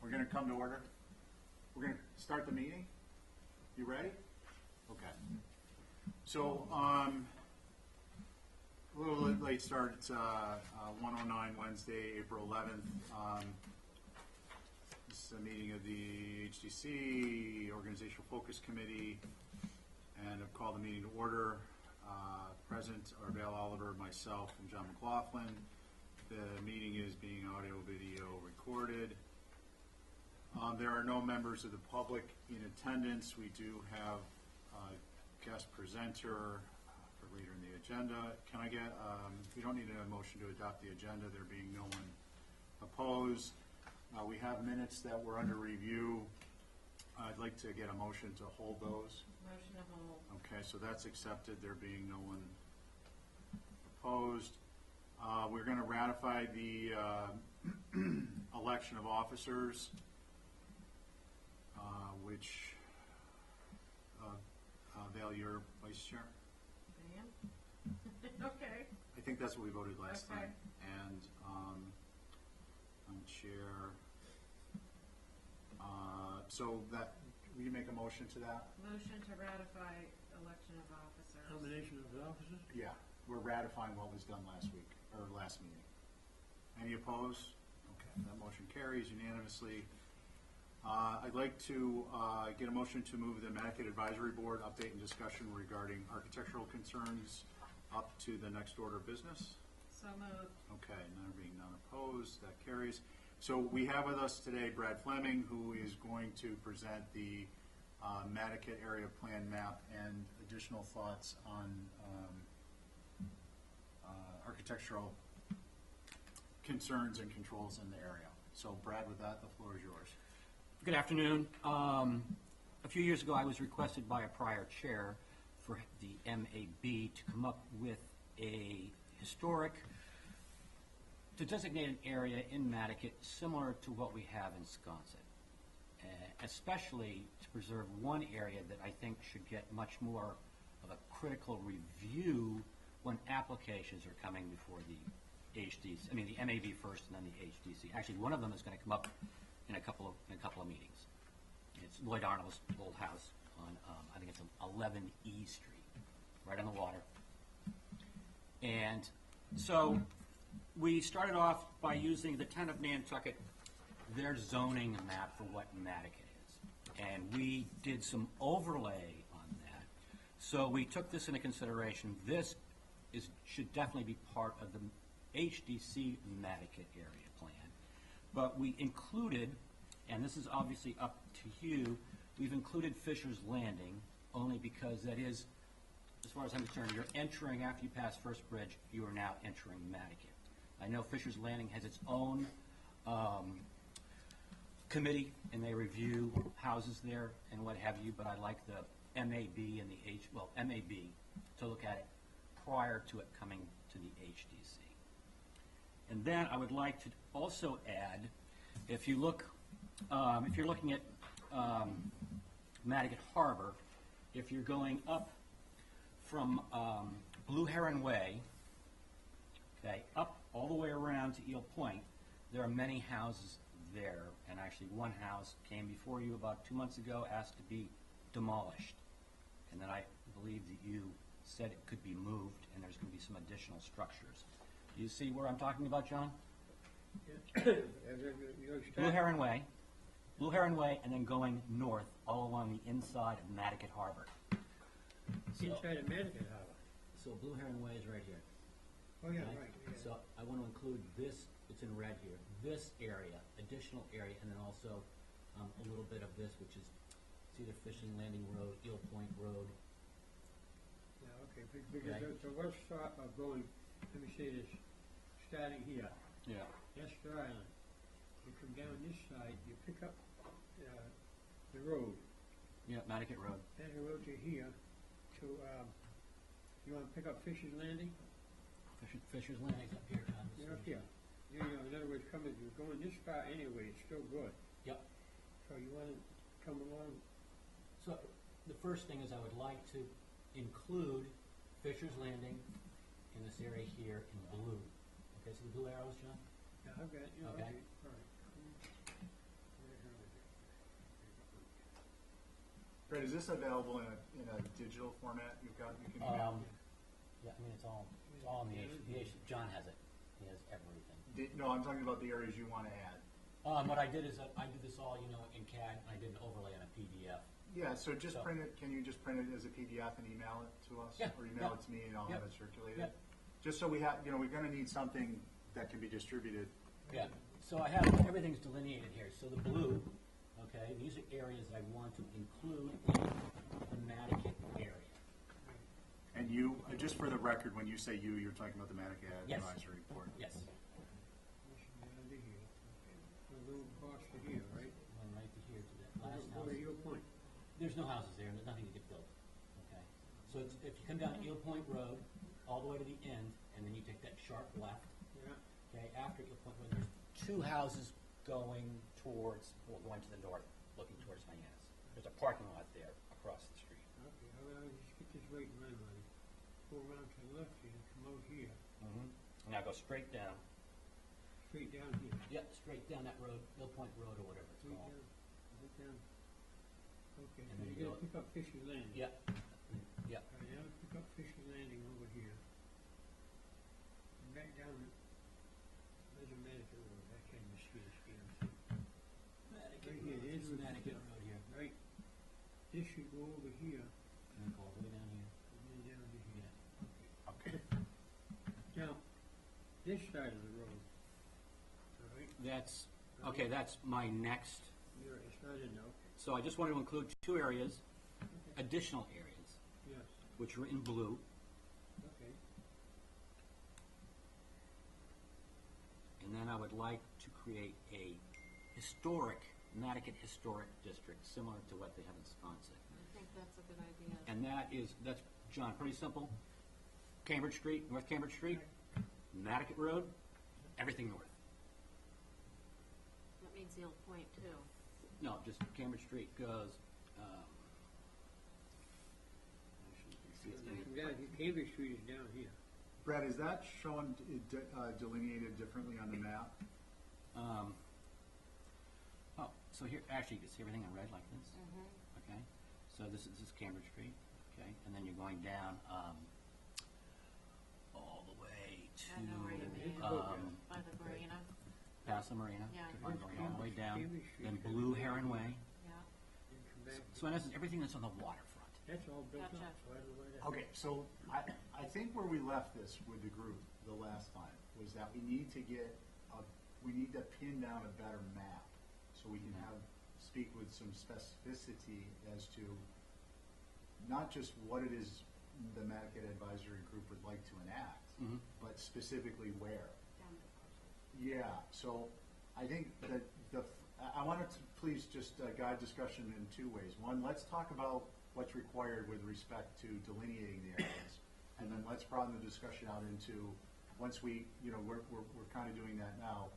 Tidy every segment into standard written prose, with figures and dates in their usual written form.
We're going to come to order. We're going to start the meeting. You ready? Okay. So, a little late start. It's 1:09 Wednesday, April 11th. This is a meeting of the HDC Organizational Focus Committee, and I've called the meeting to order. Present are Val Oliver, myself, and John McLaughlin. The meeting is being audio-video recorded. There are no members of the public in attendance. We do have a guest presenter for later in the agenda. Can I get, we don't need a motion to adopt the agenda, there being no one opposed. We have minutes that were under review. I'd like to get a motion to hold those. Motion to hold. Okay, so that's accepted, there being no one opposed. We're going to ratify the election of officers, which, Val, you're vice chair? I am? Okay. I think that's what we voted last Okay. time. And I'm chair. So that, will you make a motion to that? Motion to ratify election of officers. Nomination of the officers? Yeah, we're ratifying what was done last week, or last meeting. Any opposed? Okay, that motion carries unanimously. I'd like to get a motion to move the Nantucket Advisory Board update and discussion regarding architectural concerns up to the next order of business. So moved. Okay, none being none opposed, that carries. So we have with us today Brad Fleming, who is going to present the Nantucket area plan map and additional thoughts on architectural concerns and controls in the area. So Brad, with that, the floor is yours. Good afternoon. A few years ago, I was requested by a prior chair for the MAB to come up with a historic, to designate an area in Nantucket similar to what we have in Wisconsin, especially to preserve one area that I think should get much more of a critical review when applications are coming before the HDC. I mean, the MAB first, and then the HDC. Actually, one of them is going to come up in a couple of meetings. It's Lloyd Arnold's old house on, I think it's 11 E Street, right on the water. And so we started off by using the town of Nantucket, their zoning map for what Nantucket is. And we did some overlay on that. So we took this into consideration. This should definitely be part of the HDC Nantucket area plan. But we included, and this is obviously up to you, we've included Fisher's Landing only because that is, as far as I'm concerned, you're entering, after you pass First Bridge, you are now entering Nantucket. I know Fisher's Landing has its own committee, and they review houses there and what have you, but I like the MAB and the MAB to look at it prior to it coming to the HDC. And then I would like to also add, if you look, if you're looking at Nantucket Harbor, if you're going up from Blue Heron Way, okay, up all the way around to Eel Point, there are many houses there, and actually one house came before you about 2 months ago, asked to be demolished, and then I believe that you said it could be moved, and there's going to be some additional structures. Do you see where I'm talking about, John? Blue Heron Way, and then going north all along the inside of Nantucket Harbor. So, Inside of Nantucket Harbor. so Blue Heron Way is right here. Oh, yeah, Okay? right. Yeah. So I want to include this, it's in red here, this area, additional area, and then also a little bit of this, which is, it's either Fishing Landing Road, Eel Point Road. Yeah, okay, because the west start of going, let me say this, starting here, Yeah. Esther Island, you come down this side, you pick up the road, Yeah, Nantucket Road. then you road to here, to, you want to pick up Fisher's Landing? Fisher's Landing's up here, John. You're up here. You know, in other words, you're going this far anyway, it's still good. Yep. So you want to come along, So the first thing is I would like to include Fisher's Landing in this area here in blue. Okay, so the blue arrows, John? yeah, I've got, you know, Okay. okay, all right. Brett, is this available in a digital format? You can email? Yeah, I mean, it's all in the HDH. John has it. He has everything. No, I'm talking about the areas you want to add. What I did is I did this all, in CAD, and I did an overlay on a PDF. Yeah, so just print it, can you just print it as a PDF and email it to us? Yeah, Or email yeah. it to me and I'll have it circulated? Yeah. Just so we have, we're gonna need something that can be distributed. Yeah, so I have, everything's delineated here. So the blue, okay, these are areas that I want to include in the Nantucket area. And you, just for the record, when you say you, you're talking about the Nantucket Yes. Advisory Board. Yes, This should be under here. A little across to here, right? one right to here to that last Go house. to your point. There's no houses there, and there's nothing to get built, okay? So it's, if you come down Eel Point Road, all the way to the end, and then you take that sharp left, Yeah. okay, after Eel Point Road, there's two houses going towards, well, going to the north, looking towards Hyannis. There's a parking lot there across the street. Okay, I'll just get this right in my mind. Go around to the left here, come out here, Now go straight down. straight down here. Yep, straight down that road, Eel Point Road or whatever it's Straight called. down, right down. Okay, And so then you you gotta go- pick up Fisher Landing. Yep, yep. All right, now pick up Fisher Landing over here. And back down, there's a Medical Road, I can't even see this damn thing. Nantucket Right here, Road, here's this is where- Nantucket Road here. Right, this should go over here, And then go all the way down here. and then down to here. Okay. Now, this side of the road, all right, That's, okay, that's my next. you're, it's not in now, So I just wanted to include two areas, additional areas, yes, which are in blue. okay. And then I would like to create a historic, Nantucket Historic District, similar to what they have in Sconset. I think that's a good idea. And that's, John, pretty simple. Cambridge Street, North Cambridge Street, Nantucket Road, everything north. That means Eel Point too. No, just Cambridge Street goes, actually, you can see it's From gonna- down here, Cambridge Street is down here. Brett, is that shown delineated differently on the map? Oh, so here, actually, you can see everything in red like this. Okay, so this is Cambridge Street, okay, and then you're going down, all the way I know where you mean. to, By the marina, past the marina, Yeah. to find going all the way down, Cambridge Street. then Blue Heron Way. yeah. And come back, So in essence, everything that's on the waterfront. that's all built up, Gotcha. so I don't know why that. Okay, so I think where we left this with the group the last time was that we need to pin down a better map so we can speak with some specificity as to not just what it is the Nantucket Advisory Group would like to enact, but specifically where. Down the coast. Yeah, so I think that I wanted to please just guide discussion in two ways. One, let's talk about what's required with respect to delineating the areas. And then let's broaden the discussion out into, once we're kind of doing that now,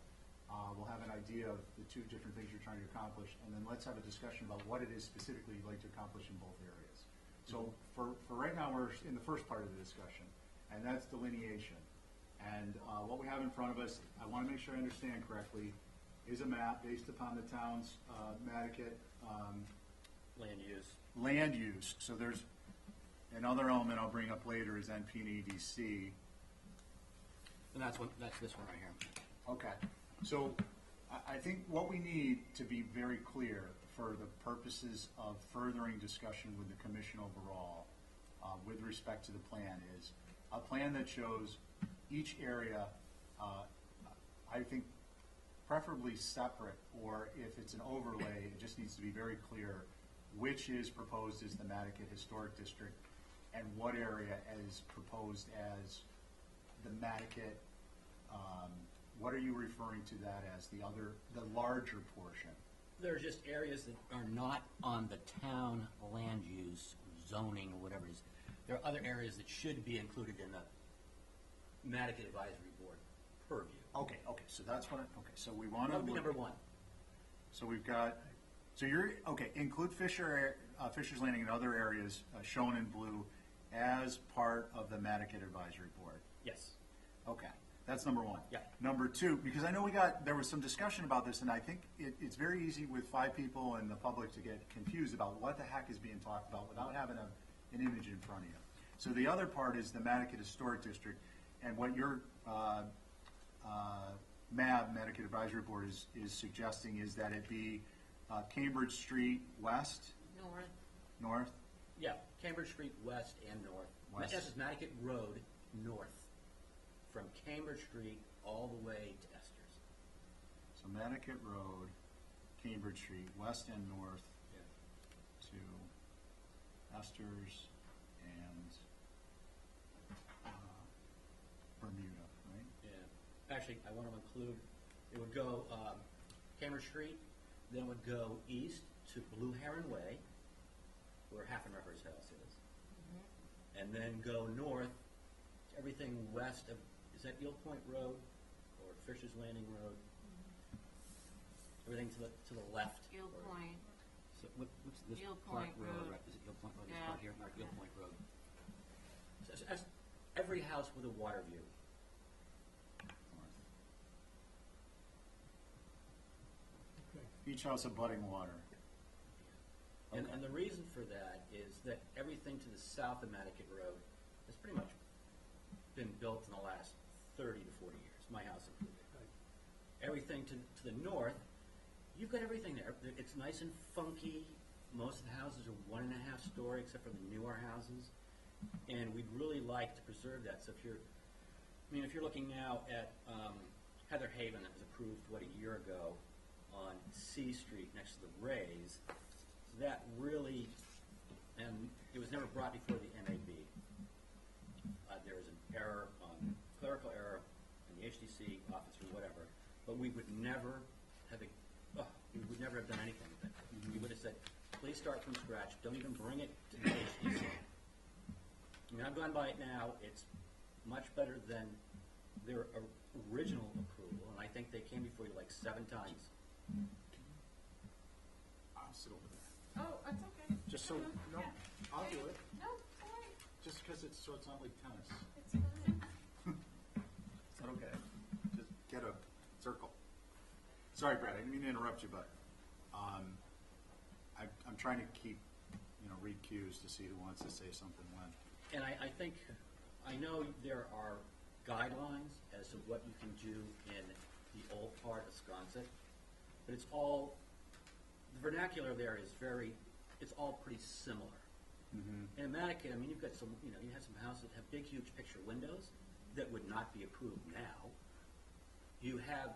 we'll have an idea of the two different things you're trying to accomplish, and then let's have a discussion about what it is specifically you'd like to accomplish in both areas. So for right now, we're in the first part of the discussion, and that's delineation. And what we have in front of us, I want to make sure I understand correctly, is a map based upon the town's Nantucket land use. So there's another element I'll bring up later is NP and EDC. And that's this one right here. Okay, so I think what we need to be very clear for the purposes of furthering discussion with the commission overall, with respect to the plan, is a plan that shows each area, I think preferably separate, or if it's an overlay, it just needs to be very clear which is proposed as the Nantucket Historic District and what area is proposed as the Nantucket. What are you referring to that as, the larger portion? There's just areas that are not on the town land use zoning or whatever it is. There are other areas that should be included in the Nantucket Advisory Board purview. Okay, so that's what, so we want That to. would be number one. So we've got, include Fisher's Landing and other areas shown in blue as part of the Nantucket Advisory Board. Yes. Okay, That's number one. Yeah. Number two, because I know there was some discussion about this, and I think it's very easy with 5 people and the public to get confused about what the heck is being talked about without having an image in front of you. So the other part is the Nantucket Historic District, and what your MAB, Nantucket Advisory Board, is suggesting is that it be Cambridge Street west, north, Yeah, Cambridge Street west and north. West. This is Nantucket Road north, from Cambridge Street all the way to Esther's. so Nantucket Road, Cambridge Street, west and north Yeah. to Esther's and Bermuda, right? Yeah. Actually, I want to include, it would go Cambridge Street, then it would go east to Blue Heron Way, where Haffenreffer's house is, and then go north, everything west of, is that Eel Point Road or Fisher's Landing Road? Everything to the left. Eel or- Point, So what's this? Eel Clark Point Road. Right? Is it Eel Point Road? This Yeah. part here, Mark, Eel Point Road. So that's every house with a water view. North. Okay. Each house abutting water. And the reason for that is that everything to the south of Nantucket Road has pretty much been built in the last 30 to 40 years, my house included. Right. Everything to the north, you've got everything there. It's nice and funky. Most of the houses are 1.5 story, except for the newer houses. And we'd really like to preserve that. So if you're looking now at Heather Haven, that was approved, a year ago on C Street next to the Rays, that really, and it was never brought before the MAB. There was an error, clerical error in the HDC office or whatever, but we would never have done anything with it. We would have said, please start from scratch, don't even bring it to the HDC. I mean, I've gone by it now, it's much better than their original approval, and I think they came before you like 7 times. I'll sit over there. oh, that's okay. Just so, no, Yeah. I'll do it. No, it's all right, Just because it's not like tennis. it's fine. Is that okay? Just get a circle. Sorry, Brad, I didn't mean to interrupt you, but I'm trying to keep, read cues to see who wants to say something when. And I think, I know there are guidelines as to what you can do in the old part of Sconset, but it's all, the vernacular there is it's all pretty similar. Mm-hmm. And in Nantucket, I mean, you've got some, you have some houses that have big, huge picture windows that would not be approved now. You have,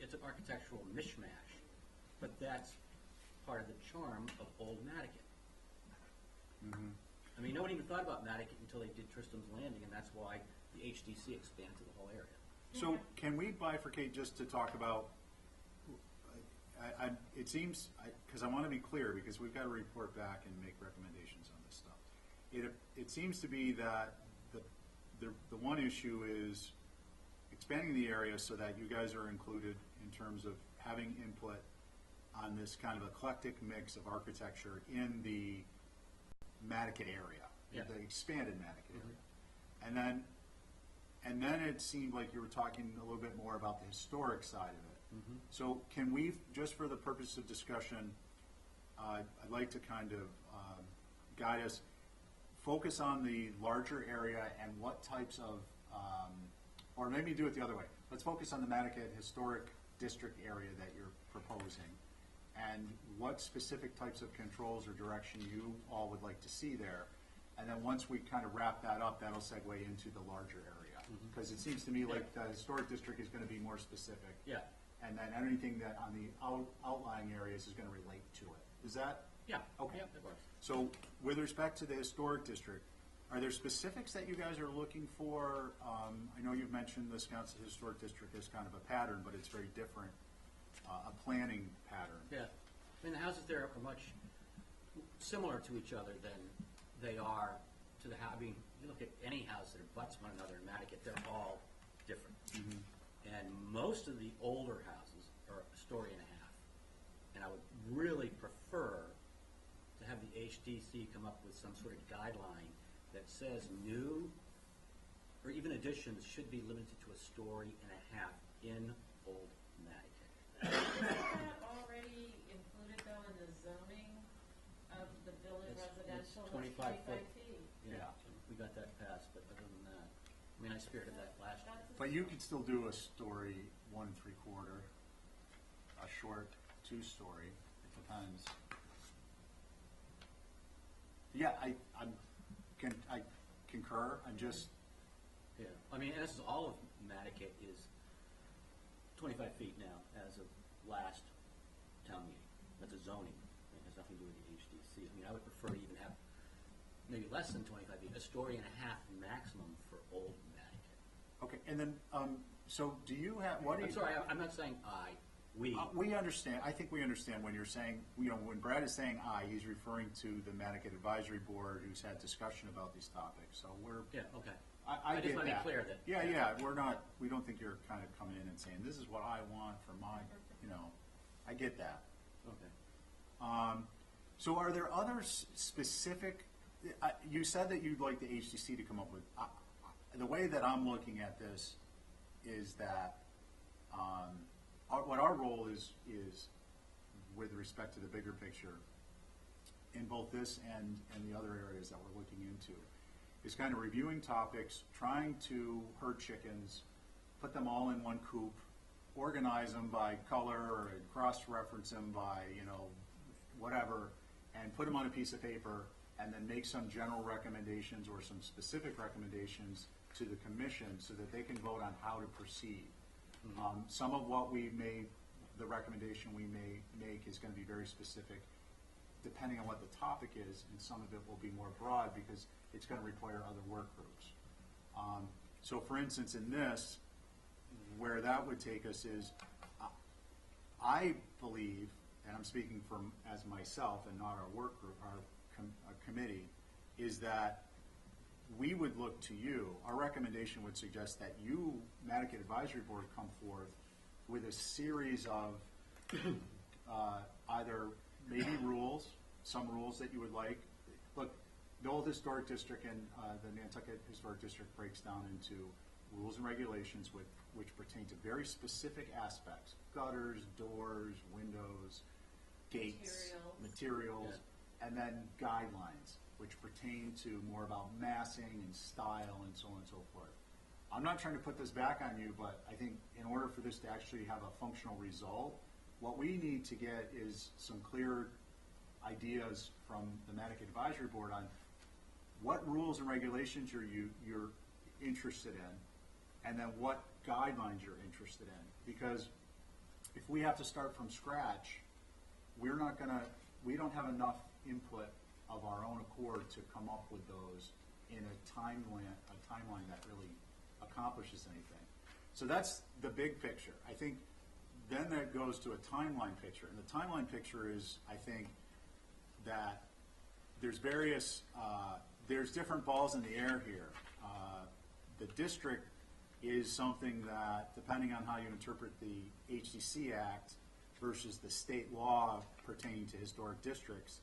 it's an architectural mishmash, but that's part of the charm of old Nantucket. Mm-hmm. I mean, no one even thought about Nantucket until they did Tristram's Landing, and that's why the HDC expanded to the whole area. So can we bifurcate just to talk about, it seems, because I want to be clear, because we've got to report back and make recommendations on this stuff. It seems to be that the one issue is expanding the area so that you guys are included in terms of having input on this kind of eclectic mix of architecture in the Nantucket area, Yeah. the expanded Nantucket area. And then it seemed like you were talking a little bit more about the historic side of it. So can we, just for the purpose of discussion, I'd like to kind of guide us, focus on the larger area and what types of, or maybe do it the other way. Let's focus on the Nantucket Historic District area that you're proposing and what specific types of controls or direction you all would like to see there. And then once we kind of wrap that up, that'll segue into the larger area. Because it seems to me like the historic district is going to be more specific. Yeah, And then anything that on the outlying areas is going to relate to it. Is that? yeah, Okay. yeah, that works. So with respect to the historic district, are there specifics that you guys are looking for? I know you've mentioned the Wisconsin Historic District as kind of a pattern, but it's very different, a planning pattern. Yeah, I mean, the houses there are much similar to each other than they are to the house. I mean, you look at any house that abuts one another in Nantucket, they're all different. And most of the older houses are a story and a half. And I would really prefer to have the HDC come up with some sort of guideline that says new or even additions should be limited to a story and a half in Old Nantucket. Isn't that already included though in the zoning of the village It's residential? 25 foot. feet. Yeah. We got that passed, but other than that, I mean, I spearheaded that last year. That's a- But you could still do a story 1 3/4, a short 2-story. It depends. Yeah, I concur. I'm just, Yeah, I mean, and this is all of Nantucket is 25 feet now as of last town meeting. That's a zoning. It has nothing to do with the HDC. I mean, I would prefer to even have maybe less than 25 feet, a story and a half maximum for Old Nantucket. okay. And then, so do you have, what do you? I'm sorry, I'm not saying I, we. We understand. I think we understand when you're saying, when Brad is saying "I," he's referring to the Nantucket Advisory Board, who's had discussion about these topics. So we're. Yeah, okay. I just get want to be that. clear that. Yeah. We're not. We don't think you're kind of coming in and saying this is what I want for my. I get that. Okay. So are there other specific? You said that you'd like the HTC to come up with. The way that I'm looking at this is that. What our role is with respect to the bigger picture in both this and the other areas that we're looking into is kind of reviewing topics, trying to herd chickens, put them all in one coop, organize them by color or cross-reference them by, whatever, and put them on a piece of paper and then make some general recommendations or some specific recommendations to the commission so that they can vote on how to proceed. Some of what the recommendation we may make is going to be very specific depending on what the topic is, and some of it will be more broad because it's going to require other work groups. So for instance, in this, where that would take us is, I believe, and I'm speaking as myself and not our work group, our committee, is that we would look to you. Our recommendation would suggest that you, Nantucket Advisory Board, come forth with a series of either maybe rules, some rules that you would like. Look, the old historic district and the Nantucket Historic District breaks down into rules and regulations which pertain to very specific aspects: gutters, doors, windows, gates, materials, and then guidelines, which pertain to more about massing and style and so on and so forth. I'm not trying to put this back on you, but I think in order for this to actually have a functional result, what we need to get is some clear ideas from the Nantucket Advisory Board on what rules and regulations you're interested in, and then what guidelines you're interested in. Because if we have to start from scratch, we don't have enough input of our own accord to come up with those in a timeline that really accomplishes anything. So that's the big picture. I think then that goes to a timeline picture. And the timeline picture is, I think, that there's there's different balls in the air here. The district is something that, depending on how you interpret the HDC Act versus the state law pertaining to historic districts,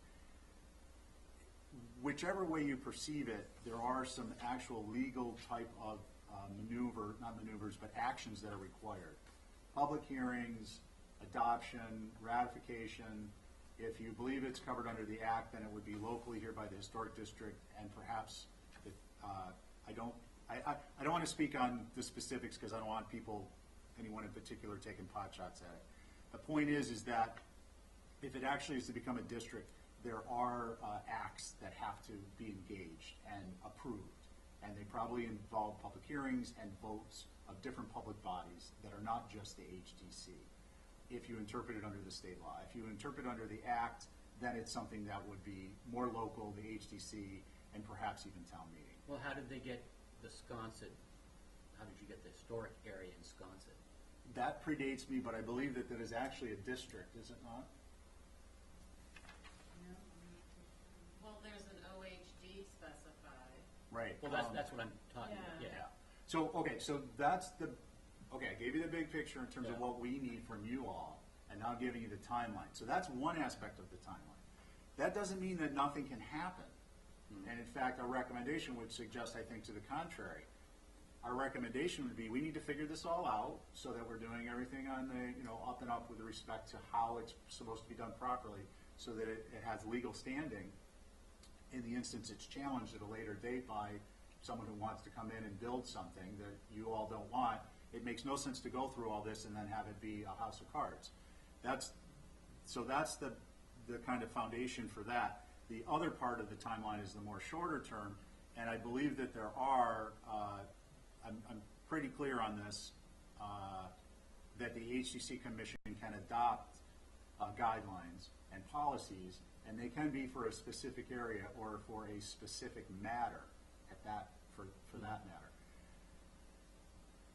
whichever way you perceive it, there are some actual legal type of not maneuvers, but actions that are required. Public hearings, adoption, ratification. If you believe it's covered under the Act, then it would be locally here by the historic district, and perhaps I don't want to speak on the specifics because I don't want anyone in particular taking pot shots at it. The point is that if it actually is to become a district, there are acts that have to be engaged and approved, and they probably involve public hearings and votes of different public bodies that are not just the HDC. If you interpret it under the state law, if you interpret under the Act, then it's something that would be more local, the HDC, and perhaps even town meeting. Well, how did they get Wisconsin? How did you get the historic area in Wisconsin? That predates me, but I believe that is actually a district, is it not? Well, there's an OHD specified. Right. Well, that's what I'm talking about. Yeah. Yeah. So, I gave you the big picture in terms of what we need from you all, and now giving you the timeline. So that's one aspect of the timeline. That doesn't mean that nothing can happen. And in fact, our recommendation would suggest, I think, to the contrary. our recommendation would be, we need to figure this all out so that we're doing everything on the, up and up with respect to how it's supposed to be done properly, so that it has legal standing in the instance it's challenged at a later date by someone who wants to come in and build something that you all don't want. It makes no sense to go through all this and then have it be a house of cards. That's the kind of foundation for that. The other part of the timeline is the more shorter term, and I believe that there are, I'm pretty clear on this, that the HCC Commission can adopt guidelines and policies, and they can be for a specific area or for a specific matter at that, for that matter.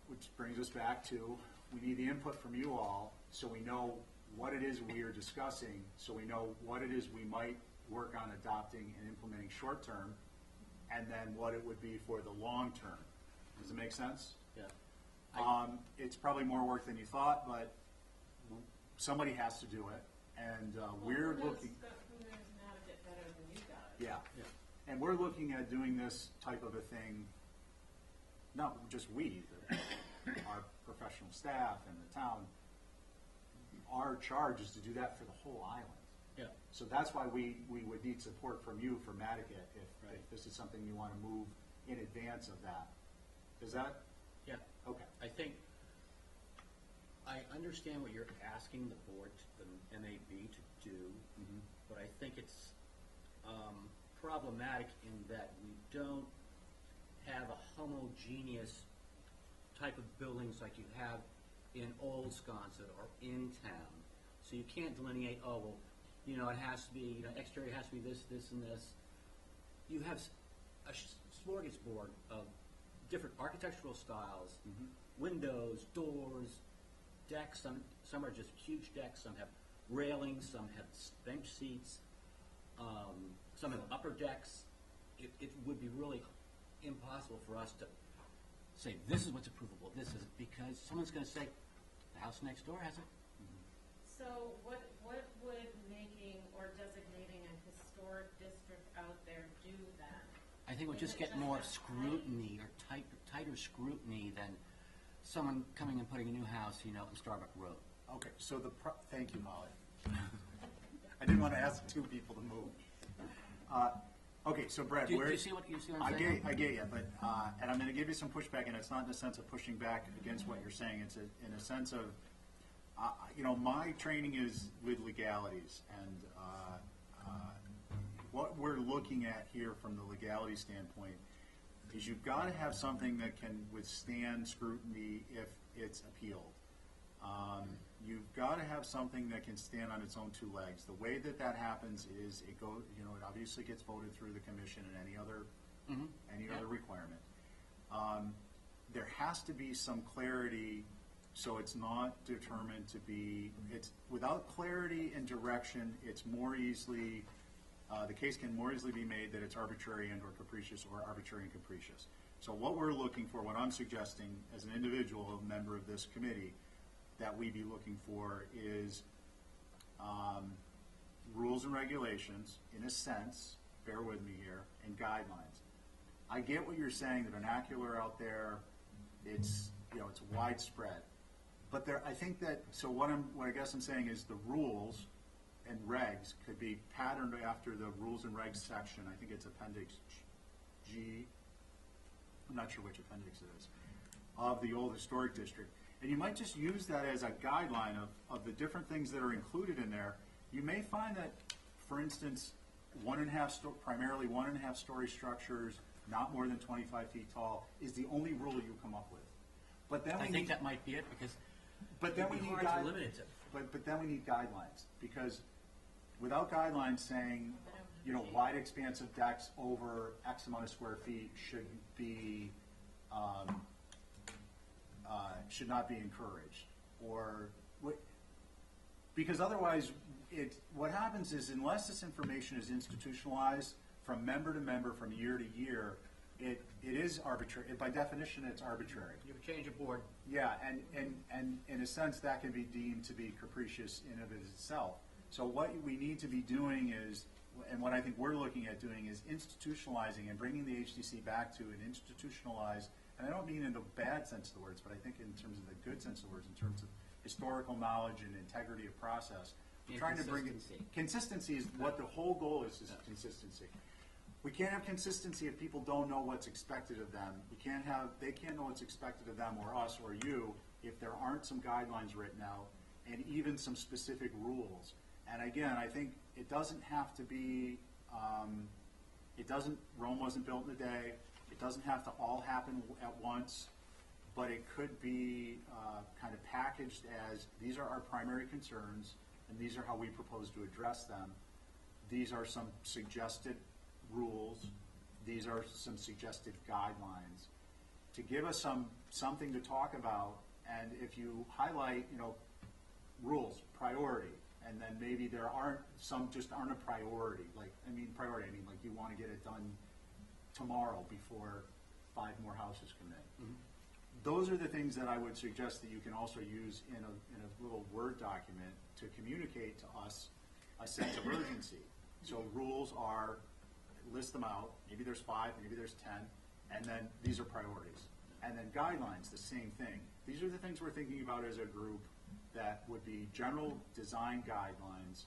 Which brings us back to, we need the input from you all so we know what it is we are discussing, so we know what it is we might work on adopting and implementing short term, and then what it would be for the long term. Does it make sense? Yeah. It's probably more work than you thought, but somebody has to do it, and we're looking. Who knows Nantucket better than you guys? Yeah. Yeah. And we're looking at doing this type of a thing, not just we, our professional staff and the town. Our charge is to do that for the whole island. Yeah. So that's why we would need support from you for Nantucket if Right. this is something you want to move in advance of that. Is that? Yeah. Okay. I think, I understand what you're asking the board, the MAB to do, but I think it's problematic in that we don't have a homogeneous type of buildings like you have in Old Sconset or in town. So you can't delineate, oh, well, it has to be, exterior has to be this, this, and this. You have a smorgasbord of different architectural styles, windows, doors, decks. Some are just huge decks. Some have railings. Some have bench seats. Some have upper decks. It would be really impossible for us to say this is what's approvable. This is because someone's going to say the house next door has it. So what would making or designating a historic district out there do then? I think we'll Is just it get just more a scrutiny or tighter scrutiny than someone coming and putting a new house, in Starbuck Road. Okay. So thank you, Molly. I didn't want to ask two people to move. Okay, so Brett, Do you see what I'm saying? I get you, but and I'm going to give you some pushback, and it's not in a sense of pushing back against what you're saying. It's in a sense of, my training is with legalities, and what we're looking at here from the legality standpoint is you've got to have something that can withstand scrutiny if it's appealed. You've got to have something that can stand on its own two legs. The way that happens is it obviously gets voted through the commission and any other other requirement. There has to be some clarity, so it's not determined to be. It's without clarity and direction. It's more easily the case can more easily be made that it's arbitrary and or capricious or arbitrary and capricious. So what we're looking for, what I'm suggesting as an individual, a member of this committee, that we be looking for is rules and regulations, in a sense, bear with me here, and guidelines. I get what you're saying, the vernacular out there, it's widespread. But I think that, so what I guess I'm saying is the rules and regs could be patterned after the rules and regs section. I think it's Appendix G, I'm not sure which appendix it is, of the old historic district. And you might just use that as a guideline of the different things that are included in there. You may find that, for instance, primarily 1.5 story structures, not more than 25 feet tall, is the only rule you come up with. But then I think that might be it because but then we it'd be need hard to limit it to. But then we need guidelines, because without guidelines saying, wide expansive decks over X amount of square feet should be should not be encouraged, because otherwise, what happens is unless this information is institutionalized from member to member, from year to year, it is arbitrary. By definition, it's arbitrary. You would change a board. Yeah, and in a sense, that can be deemed to be capricious in of itself. So what we need to be doing is, and what I think we're looking at doing is institutionalizing and bringing the HDC back to an institutionalized and I don't mean in the bad sense of the words, but I think in terms of the good sense of the words, in terms of historical knowledge and integrity of process, we're trying to bring it. Consistency is what the whole goal is consistency. We can't have consistency if people don't know what's expected of them. They can't know what's expected of them or us or you if there aren't some guidelines written out and even some specific rules. And again, I think it doesn't have to be, Rome wasn't built in a day. It doesn't have to all happen at once, but it could be kind of packaged as these are our primary concerns and these are how we propose to address them. These are some suggested rules. These are some suggested guidelines to give us something to talk about. And if you highlight, rules, priority, and then maybe there aren't a priority. Priority. I mean, like you want to get it done tomorrow before 5 more houses come in. Mm-hmm. Those are the things that I would suggest that you can also use in a little Word document to communicate to us a sense of urgency. So rules are, list them out, maybe there's 5, maybe there's 10, and then these are priorities. And then guidelines, the same thing. These are the things we're thinking about as a group that would be general design guidelines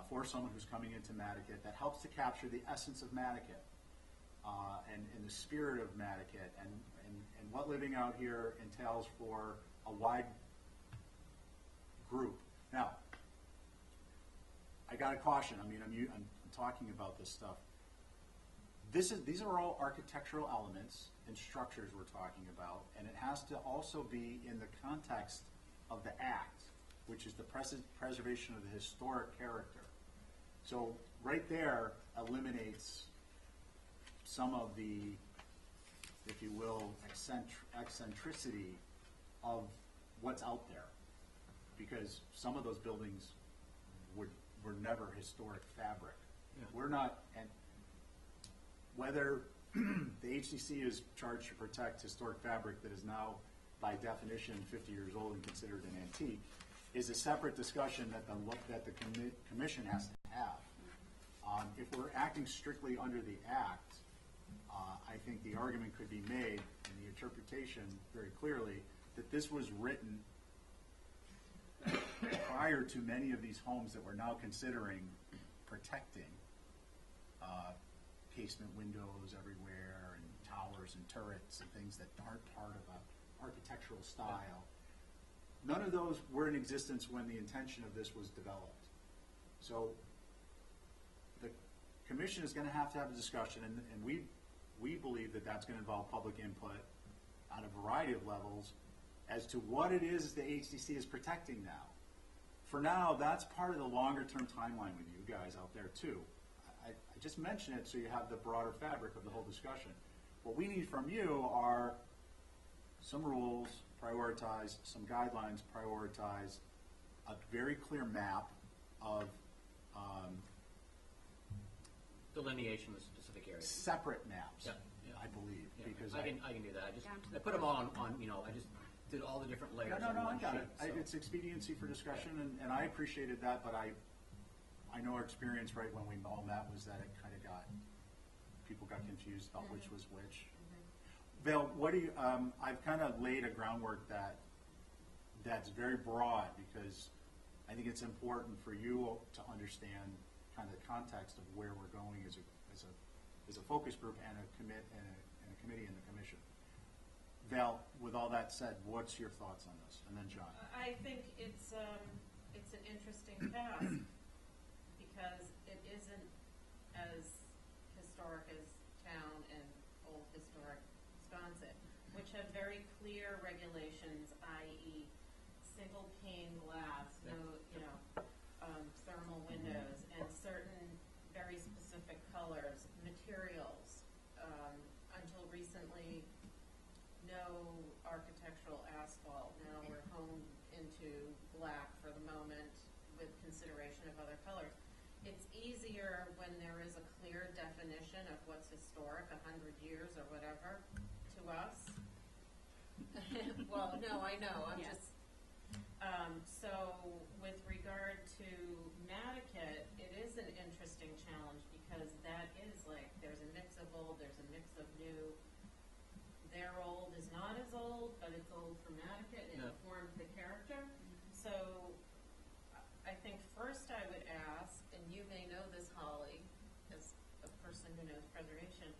for someone who's coming into Nantucket that helps to capture the essence of Nantucket and the spirit of Nantucket and what living out here entails for a wide group. Now, I got to caution. I mean, I'm talking about this stuff. These are all architectural elements and structures we're talking about, and it has to also be in the context of the act, which is the preservation of the historic character. So right there eliminates some of the, if you will, eccentricity of what's out there, because some of those buildings were never historic fabric. Yeah. We're not, and whether the HCC is charged to protect historic fabric that is now, by definition, 50 years old and considered an antique, is a separate discussion that the commission has to have. If we're acting strictly under the Act, I think the argument could be made, and the interpretation very clearly, that this was written prior to many of these homes that we're now considering protecting. Casement windows everywhere and towers and turrets and things that aren't part of an architectural style. None of those were in existence when the intention of this was developed. So the commission is going to have a discussion, and we believe that that's going to involve public input on a variety of levels as to what it is the HCC is protecting now. For now, that's part of the longer-term timeline with you guys out there too. I just mention it so you have the broader fabric of the whole discussion. What we need from you are some rules, prioritized, some guidelines, prioritized, a very clear map of delineation of specific areas. Separate maps, yeah. I believe. Yeah. Because I can do that. I put them all on, I just did all the different layers. No, on one I got sheet, it. so. It's expediency for discussion, and I appreciated that, but I know our experience right when we all met was that it kind of people got confused about which was which. Val, what do you, I've kind of laid a groundwork that's very broad because I think it's important for you to understand kind of the context of where we're going as a focus group and a committee and the commission. Val, with all that said, what's your thoughts on this? And then John. I think it's an interesting task because it isn't as historic as town and old historic Wisconsin, which have very clear regulations, i.e. single pane glass, no, thermal windows, and certain very specific colors, materials. Until recently, no architectural asphalt. Now we're honed into black for the moment with consideration of other colors. It's easier when there is a clear definition of what's historic, 100 years or whatever, to us. Well, no, I know. I'm just. So with regard to Nantucket, it is an interesting challenge because that is like there's a mix of old, there's a mix of new. They're old not as old, but it's old for Nantucket, and Yeah. it formed the character. So I think first I would ask, and you may know this, Holly, as a person who knows preservation,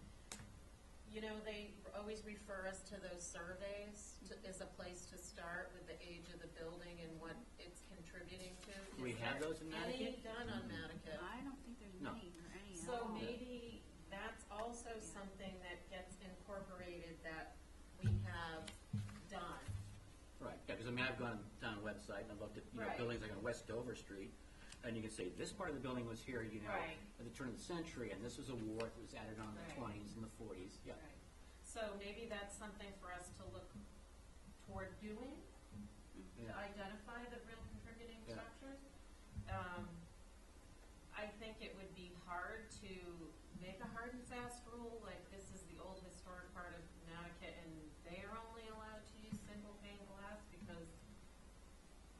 you know, they always refer us to those surveys as a place to start with the age of the building and what it's contributing to. We Is have there those in Nantucket? any done on Nantucket? I don't think there's No. many or any at So all. maybe that's also something that gets incorporated that we have done. Right, yeah, because I mean, I've gone down a website and I've looked at, you know, Right. buildings like on West Dover Street, and you can say, this part of the building was here, you know, Right. at the turn of the century, and this was a wharf that was added on in the Right. twenties and the forties, yeah. Right. So maybe that's something for us to look toward doing, to Yeah. identify the real contributing Yeah. structures. I think it would be hard to make a hard and fast rule, like this is the old historic part of Nantucket and they are only allowed to use single pane glass because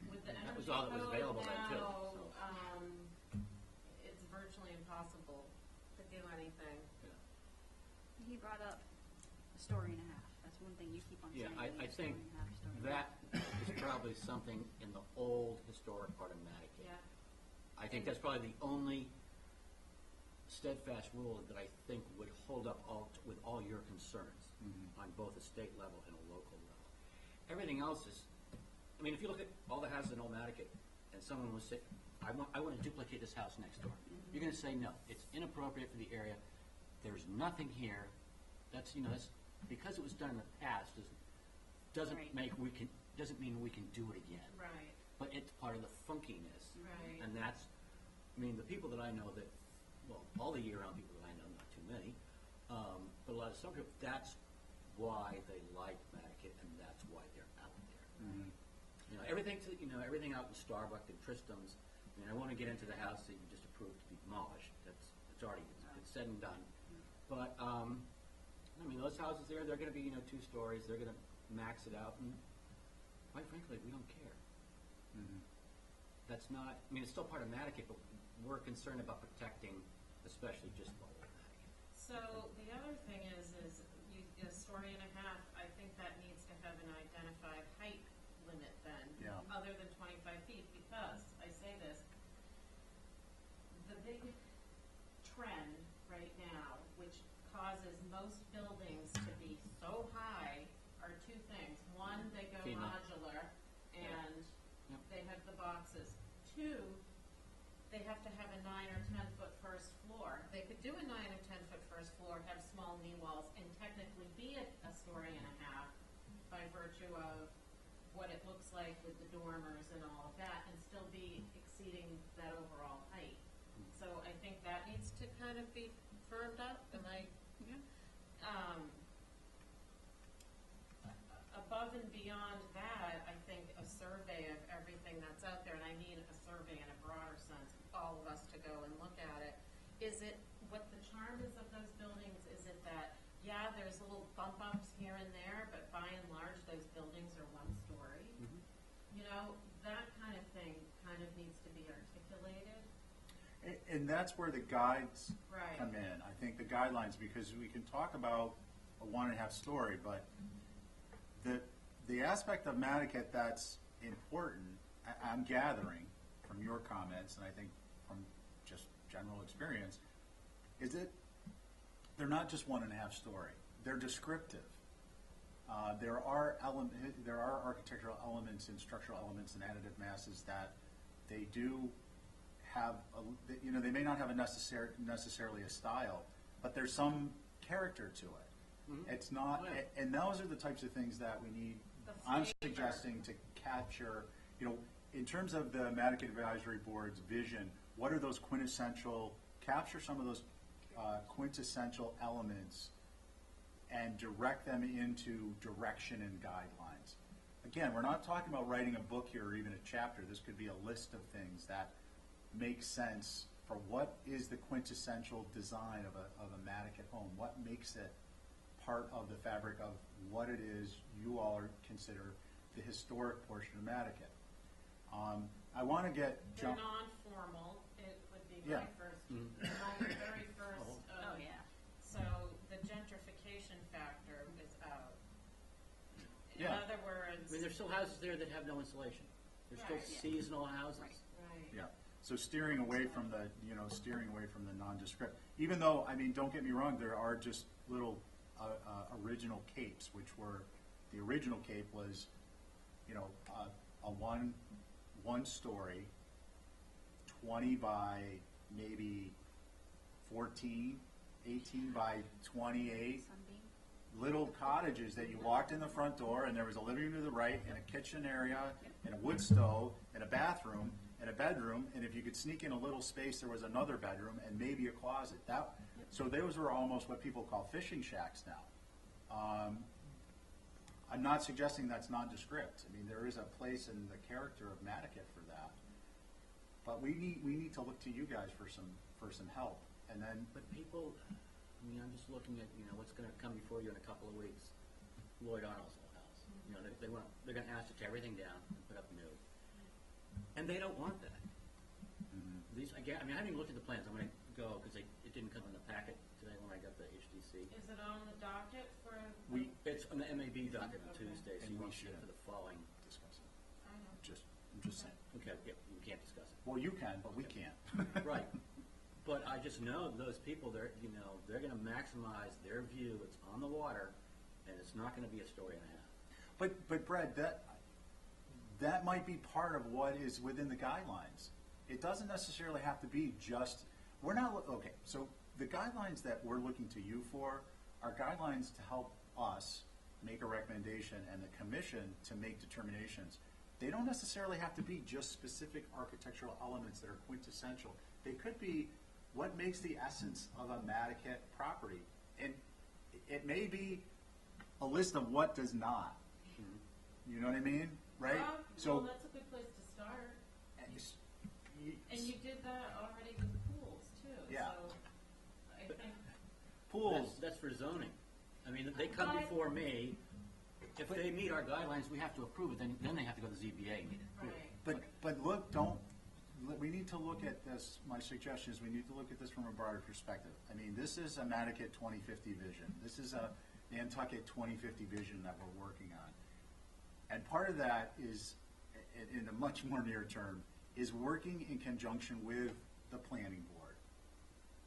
with the That energy was all that was code available then, too, now, so. it's virtually impossible to do anything. He brought up a story and a half. That's one thing you keep on Yeah, saying. I think story and a half, story and a half. that is probably something in the old historic part of Nantucket. Yeah. I think that's probably the only steadfast rule that I think would hold up with all your concerns on both a state level and a local level. Everything else is, I mean, if you look at all the houses in Old Nantucket, and someone was saying, I want to duplicate this house next door. You're going to say, no, it's inappropriate for the area. There's nothing here. That's, you know, that's, because it was done in the past, doesn't Right. doesn't mean we can do it again. Right, But it's part of the funkiness. right. And that's, I mean, the people that I know that, well, all the year-round people that I know, not too many, but a lot of some people, that's why they like Nantucket and that's why they're out there. You know, everything out in Starbuck and Tristram's, I mean, I want to get into the house that you just approved to be demolished. It's already, it's said and done. But, I mean, those houses there, they're going to be, 2 stories, they're going to max it out, and quite frankly, we don't care. That's not, I mean, it's still part of Nantucket, but we're concerned about protecting, especially just the old Nantucket. So the other thing is a story and a half, I think that needs to have an identified height limit then. Yeah. Other than 25 feet, because, I say this, the big trend right now, which causes most buildings to be so high, are 2 things. One, they go FEMA. modular, and Yep. they have the boxes. 2, they have to have a 9 or 10 foot first floor. They could do a 9 or 10 foot first floor, have small knee walls, and technically be a story and a half by virtue of what it looks like with the dormers and all of that, and still be exceeding that overall height. So I think that needs to kind of be firmed up, am I? Yeah. Above and beyond that, I think a survey of everything that's out there, and I mean a survey in a broader sense, all of us to go and look at it. Is it, what the charm is of those buildings, is it that, yeah, there's little bump ups here and there, but by and large, those buildings are 1 story? You know, that kind of thing kind of needs to be articulated. And that's where the guides Right. come in. I think the guidelines, because we can talk about a 1.5 story, but the aspect of Nantucket that's important, I'm gathering from your comments, and I think from just general experience, is that they're not just 1.5 story. They're descriptive. There are architectural elements and structural elements and additive masses that they do have, they may not have necessarily a style, but there's some character to it. It's not, Oh, yeah. and those are the types of things that we need. The I'm flavor. suggesting to capture, in terms of the Nantucket Advisory Board's vision, what are those capture some of those quintessential elements and direct them into direction and guidelines. Again, we're not talking about writing a book here or even a chapter. This could be a list of things that make sense for what is the quintessential design of a Nantucket home. What makes it part of the fabric of what it is you all consider the historic portion of Nantucket. I want to get They're non-formal, it would be my Yeah. first, my very first. Oh, yeah. So the gentrification factor is out. In Yeah. other I words, mean, there's still houses there that have no insulation. There's still Right. Yeah. seasonal houses. Right. right. Yeah, so steering away from the, steering away from the nondescript, even though, I mean, don't get me wrong, there are just little, original capes, which were, the original cape was, a one story, 20 by maybe 14, 18 by 28, Sunbeam. little cottages that you walked in the front door and there was a living room to the right and a kitchen area and a wood stove and a bathroom and a bedroom, and if you could sneak in a little space, there was another bedroom and maybe a closet. So those were almost what people call fishing shacks now. I'm not suggesting that's nondescript. I mean, there is a place in the character of Nantucket for that. But we need to look to you guys for some help. And then, But people, I mean, I'm just looking at, what's gonna come before you in a couple of weeks. Lloyd Arnold's old house. They're gonna ask to tear everything down and put up new. And they don't want that. These, again, I mean, I haven't even looked at the plans. I'm gonna go, because it didn't come in the packet today when I got the HDC. Is it on the docket for? It's on the MAB docket on Okay. Tuesday, so And you we want to see it should. for the following. discuss it. I know. I'm just saying. Okay, yeah, you can't discuss it. Well, you can, but we can't. Right. But I just know those people, they're gonna maximize their view. It's on the water, and it's not gonna be a story and a half. But Brad, that might be part of what is within the guidelines. It doesn't necessarily have to be just, okay, so the guidelines that we're looking to you for are guidelines to help us make a recommendation and the commission to make determinations. They don't necessarily have to be just specific architectural elements that are quintessential. They could be what makes the essence of a Nantucket property. And it may be a list of what does not. You know what I mean? Right? Well, that's a good place to start. And you did that already with pools too. Yeah. So I think, Pools, That's for zoning. I mean, they come But- before me. If they meet our guidelines, we have to approve it, then they have to go to ZBA and get it approved. right. but look, we need to look at this, my suggestion is we need to look at this from a broader perspective. I mean, this is a Nantucket 2050 vision. This is a Nantucket 2050 vision that we're working on. And part of that is, in a much more near term, is working in conjunction with the planning board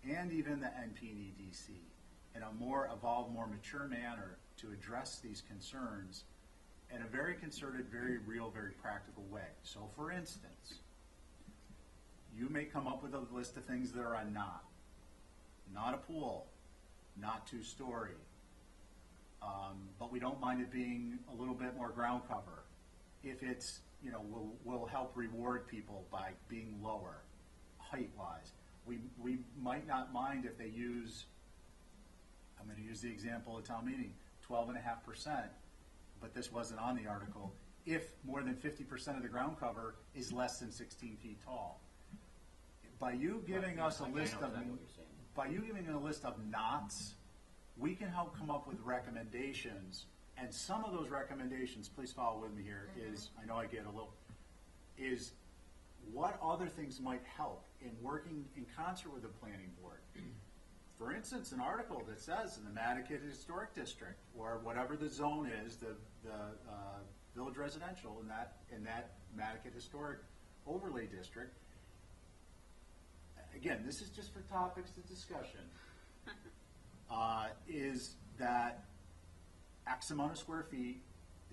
and even the NPDC in a more evolved, more mature manner to address these concerns in a very concerted, very real, very practical way. So for instance, you may come up with a list of things that are a not a pool, not two-story, but we don't mind it being a little bit more ground cover. If it's, will help reward people by being lower, height-wise. We might not mind if they use, I'm going to use the example at town meeting, 12.5%, but this wasn't on the article, if more than 50% of the ground cover is less than 16 feet tall. By you giving Right, us a I know list of, exactly what you're saying. by you giving a list of knots, we can help come up with recommendations, and some of those recommendations, please follow with me here, is, I know I get a little, is what other things might help in working in concert with the planning board? For instance, an article that says in the Nantucket Historic District, or whatever the zone is, the village residential in that Nantucket Historic Overlay District. Again, this is just for topics of discussion. Is that X amount of square feet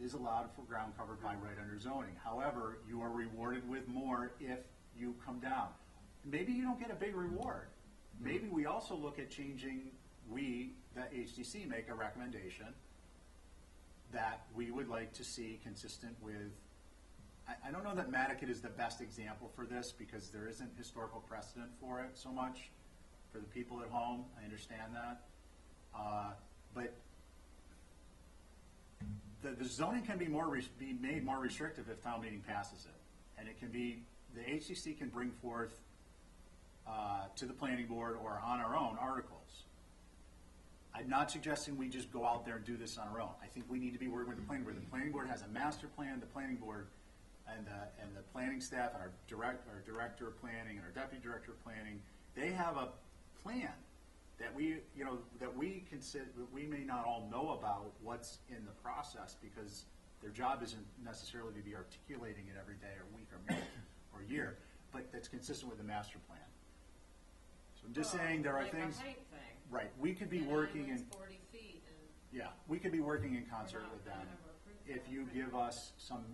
is allowed for ground cover by right under zoning. However, you are rewarded with more if you come down. Maybe you don't get a big reward. Maybe we also look at changing, the HDC, make a recommendation that we would like to see consistent with, I don't know that Nantucket is the best example for this because there isn't historical precedent for it so much for the people at home. I understand that. But the zoning can be made more restrictive if town meeting passes it. And it can be, the HCC can bring forth to the planning board or on our own articles. I'm not suggesting we just go out there and do this on our own. I think we need to be working with the planning board. The planning board has a master plan. The planning board and the planning staff and our director of planning and our deputy director of planning, they have a plan that we consider, that we may not all know about what's in the process because Their job isn't necessarily to be articulating it every day or week or month or year, but that's consistent with the master plan. So I'm just saying there are like things, a height thing. right, we could be An working island's in, 40 feet and yeah, we could be working in we're concert not with gonna them ever approve if that, you right? give us some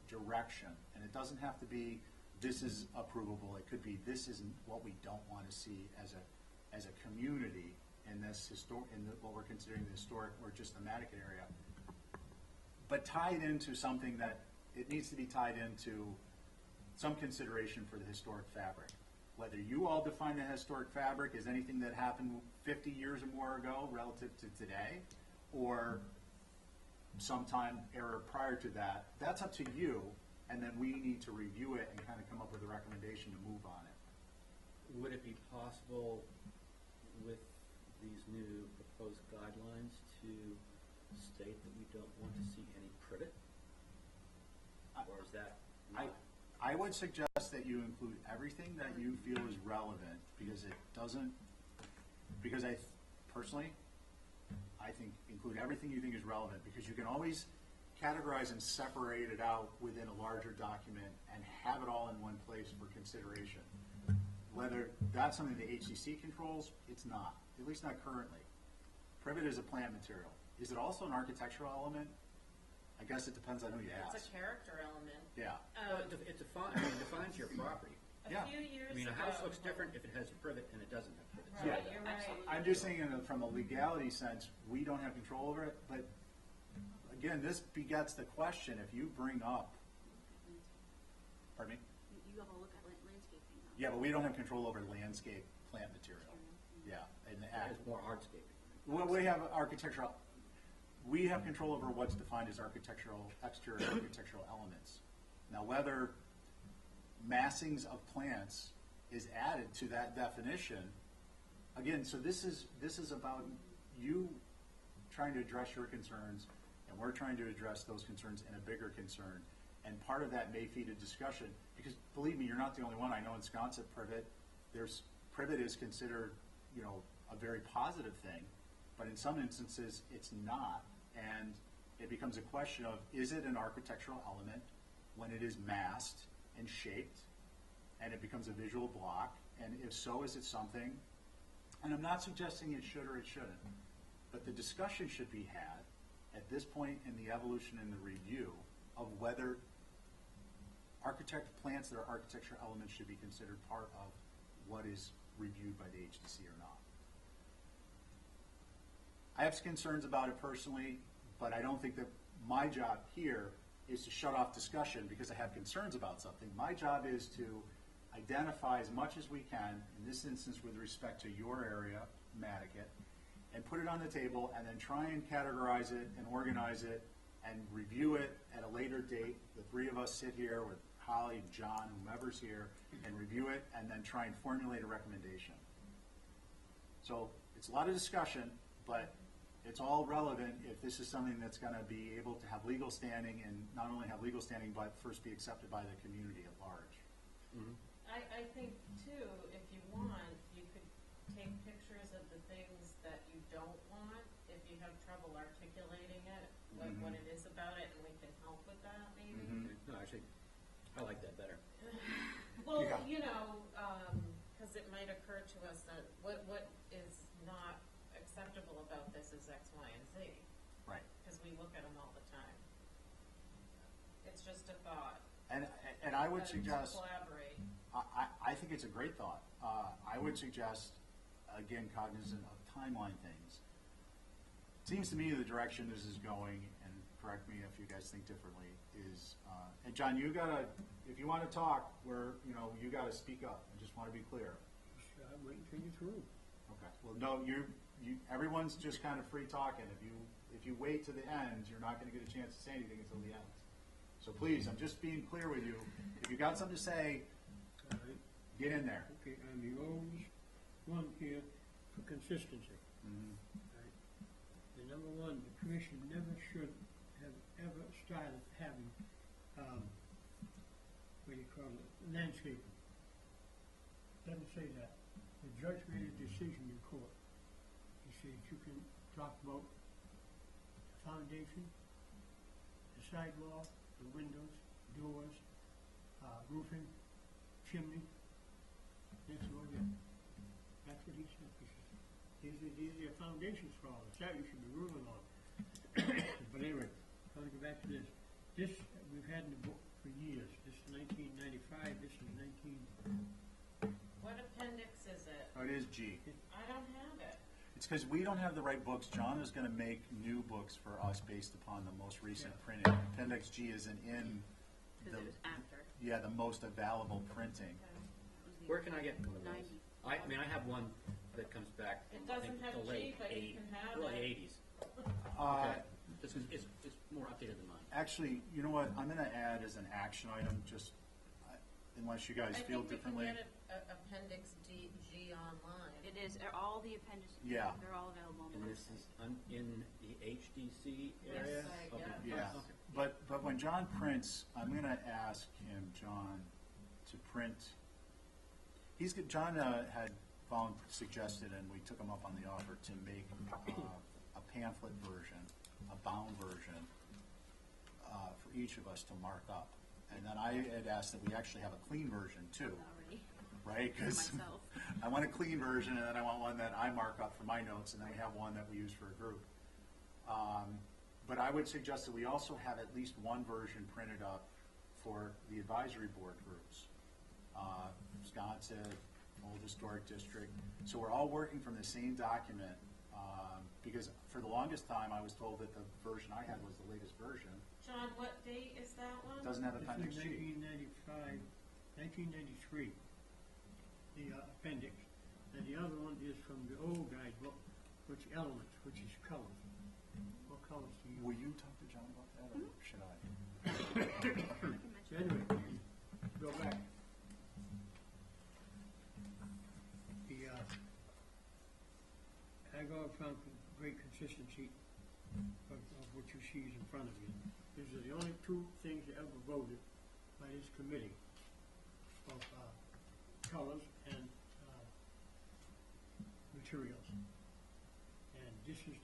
direction. And it doesn't have to be, this is approvable, it could be, this isn't what we don't want to see as a community in this what we're considering the historic or just the Nantucket area. But tied into something that, it needs to be tied into some consideration for the historic fabric. Whether you all define the historic fabric as anything that happened 50 years or more ago relative to today, or sometime era prior to that, that's up to you, and then we need to review it and kind of come up with a recommendation to move on it. Would it be possible with these new proposed guidelines to state that we don't want to see any privet? Or is that not? I would suggest that you include everything that you feel is relevant, because it doesn't, because personally, I think include everything you think is relevant, because you can always categorize and separate it out within a larger document and have it all in one place for consideration. Whether that's something the HCC controls, it's not, at least not currently. Privet is a plant material. Is it also an architectural element? I guess it depends on who you ask. It's a character element. Yeah. Well, it defines your property. A Yeah. few years I mean, a ago. house looks different if it has privet and it doesn't have privet. Right, Yeah. you're right. I'm just saying from a legality sense, we don't have control over it, but again, this begets the question, if you bring up, pardon me? You have a look at landscaping now. Yeah, but we don't have control over landscape plant material. Yeah, and the It act. has more hardscaping. Well, we have architectural, we have control over what's defined as architectural, exterior architectural elements. Now, whether massings of plants is added to that definition, again, so this is about you trying to address your concerns, and we're trying to address those concerns in a bigger concern. And part of that may feed a discussion, because believe me, you're not the only one. I know in Sconset privet, privet is considered, a very positive thing, but in some instances it's not, and it becomes a question of, is it an architectural element when it is massed and shaped, and it becomes a visual block, and if so, is it something, and I'm not suggesting it should or it shouldn't, but the discussion should be had at this point in the evolution and the review of whether plants that are architectural elements should be considered part of what is reviewed by the HDC or not. I have concerns about it personally, but I don't think that my job here is to shut off discussion because I have concerns about something. My job is to identify as much as we can, in this instance with respect to your area, Nantucket, and put it on the table, and then try and categorize it and organize it and review it at a later date. The three of us sit here with Holly, John, whomever's here, and review it, and then try and formulate a recommendation. So it's a lot of discussion, but it's all relevant if this is something that's going to be able to have legal standing, and not only have legal standing, but first be accepted by the community at large. Mm-hmm. I think too, if you want, you could take pictures of the things that you don't want, if you have trouble articulating it, what it is about it, and we can help with that maybe. Mm-hmm. No, actually, I like that better. Well, Yeah. because it might occur to us that what is not acceptable about this is X, Y, and Z, Right. because we look at them all the time. It's just a thought. And I would To suggest, collaborate. I think it's a great thought. I would suggest, again, cognizant of timeline things. Seems to me the direction this is going, and correct me if you guys think differently, is, and John, if you want to talk, you gotta speak up. I just want to be clear. I'm waiting for you through. Okay. Well, no, everyone's just kind of free talking. If you wait to the end, you're not going to get a chance to say anything until the end. So please, I'm just being clear with you. If you got something to say, All right. get in there. Okay, I'm the oldest one here for consistency. Right. The number one, the commission never should have ever started having, landscaping. Doesn't say that. The judge made a decision in court. He said you can talk about the foundation, the sidewall, the windows, doors, roofing, chimney. That's all it. That's what he said. He said, these are your foundations for all this. That you should be ruling on. But anyway, I want to go back to this. This, we've had in the book for years. This is 1995, this is 19... What appendix is it? Oh, it is G. I don't have it. It's because we don't have the right books. John is going to make new books for us based upon the most recent Yeah. printing. Appendix G isn't in Because it was after. the most available printing. Okay. That was the Where can I get one of those? 90. I mean, I have one that comes back. It I doesn't think, have the G, late but you can have early it. 80s. Uh, Okay. This is, it's more updated than mine. Actually, you know what? I'm going to add as an action item, just unless you guys feel differently. I think we can get appendix G online. It is, all the appendices, Yeah. they're all available on the And this website. is in the HDC area? Website, Okay. Yeah, Okay. but when John prints, I'm going to ask him, John, to print. John had suggested, and we took him up on the offer to make a pamphlet version, a bound version for each of us to mark up. And then I had asked that we actually have a clean version too, Already, right? for Because myself. I want a clean version, and then I want one that I mark up for my notes, and then we have one that we use for a group. But I would suggest that we also have at least one version printed up for the advisory board groups. Wisconsin, Old Historic District. So we're all working from the same document, because for the longest time I was told that the version I had was the latest version. John, what date is that one? It doesn't have This appendix is G. 1995, 1993, the appendix. And the other one is from the old guidebook, which elements, which is colors. What colors do you Will you talk to John about that, or should I? I can mention So anyway, go back. I go and found great consistency of what you see is in front of you. These are the only two things that ever voted by this committee of colors and materials. And this has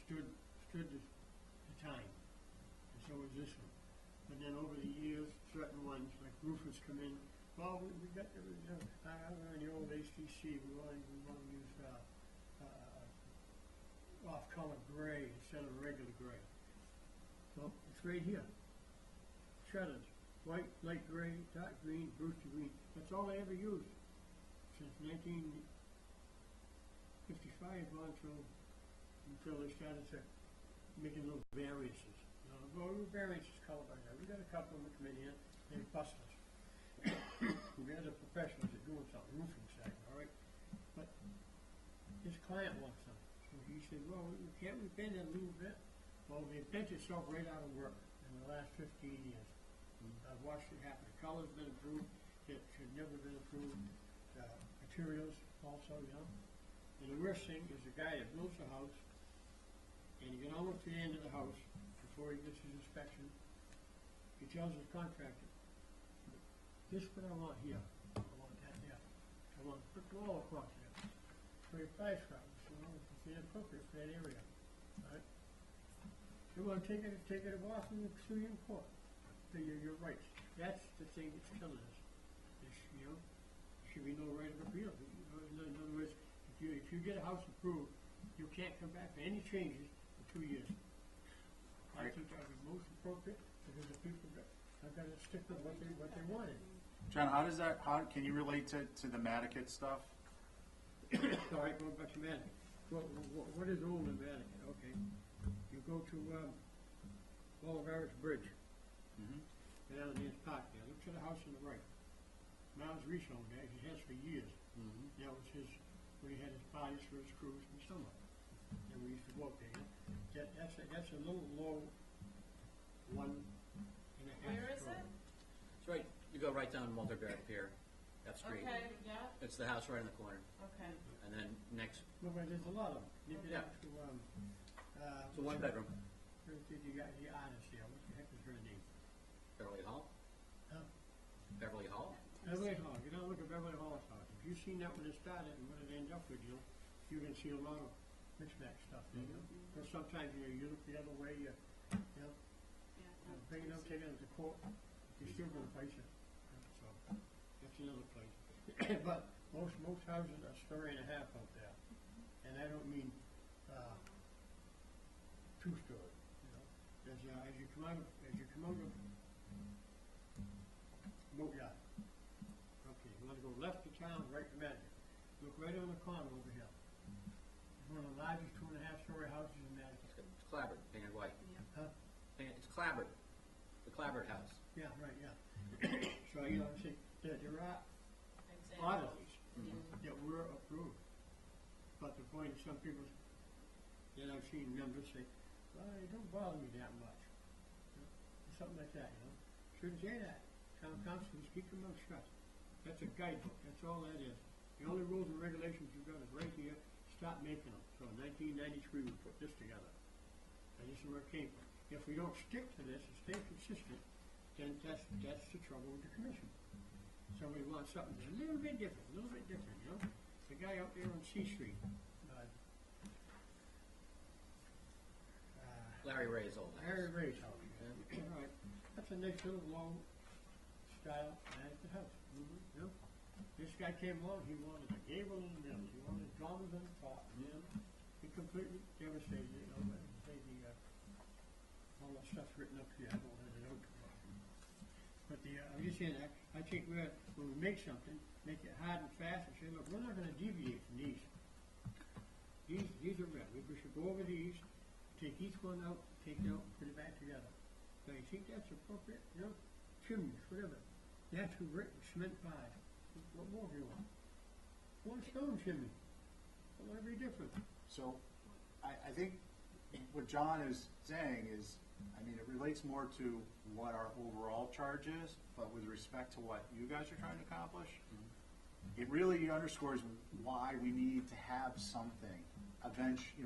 stood the time, and so is this one. But then over the years, certain ones, like roofers come in, well, we got the, in the old HTC, we want to use off-color gray instead of regular gray. So it's right here. Shutters, white, light gray, dark green, brewster green. That's all they ever used since 1955 on until they started to making little variances. Well, variances color by that. We got a couple of them come in here, they bust us. We got the professionals that doing something, roofing side, all right? But his client wants something. So he said, well, can't we bend it a little bit? Well, they bent itself right out of work in the last 15 years. I've watched it happen. The color's been improved. It should never been improved. Materials also, you know. And the worst thing is the guy that builds the house, and you get almost to the end of the house before he gets his inspection. He tells his contractor, this is what I want here. I want that there. I want a brick wall across there. So he applies for it. So it's inappropriate for that area. Right? They want to take it off and sue you in court. So you're right. That's the thing that's killing us. There should be no right of appeal. In other words, if you get a house approved, you can't come back for any changes for 2 years. I think that would be most appropriate because the people have got to stick with what they wanted. John, how can you relate to the Nantucket stuff? All right, going back to Nantucket. What is old in Nantucket? Okay. You go to Bolivar's Bridge. Mm-hmm. Down in his park there. Look to the house on the right. Miles Reese owned that. He has for years. Mhm. That was when he had his parties for his cruise in summer. And we used to walk there. That's a little low 1.5 Where is story. it? It's right, you go right down Walter Barrett Pier, that street. Okay, yeah, It's the house right in the corner. okay. And then next, Well, but there's a lot of them. You get Yeah. out to, it's a one bedroom, You got the artist there. What the heck is her name? Beverly Hall? Huh? Beverly Hall? Beverly Hall. You don't look at Beverly Hall's house. If you've seen that when it started and what it ended up with, you can see a lot of mixed match stuff there. Or sometimes you look the other way. Yeah, Big enough, take it to court, you're still gonna place it. So, that's another place. But most houses are story and a half out there. And I don't mean, two-story, you know. As you come out of Boatyard, okay, you wanna go left to town, right to Madigan. Look right on the corner over here. It's one of the largest 2.5-story houses in Madigan. It's clabbered, painted white. Huh? It's clabbered, the clabbered house. Yeah, right, yeah. So, you know, see, there are Examples. oddities Mhm. that were approved. But the point is, some people, that I've seen members say, well, it don't bother me that much. You know, or something like that, you know. Shouldn't say that. Town council, speak your mouth shut. That's a guidebook, that's all that is. The only rules and regulations you've got is right here, stop making them. So in 1993, we put this together. And this is where it came from. If we don't stick to this and stay consistent, then that's the trouble with the commission. Somebody wants something that's a little bit different, you know? The guy out there on C Street, Larry Ray's old house. Harry Ray's house. All right, that's a nice little long style Nantucket house. You know? This guy came along, he wanted a gable in the middle, he wanted dormers on the top, you know? He completely devastated, you know, but all that stuff's written up here, I don't have it out. But I'm just saying, I think when we make something, make it hard and fast, and say, look, we're not gonna deviate from these. These are real, we should go over these, take each one out, take it out, put it back together. Now, you think that's appropriate, you know? Chimneys, whatever. You have to brick, cement pies. What more do you want? One stone chimney. I want to be different. So, I think what John is saying is, I mean, it relates more to what our overall charge is, but with respect to what you guys are trying to accomplish, it really underscores why we need to have something.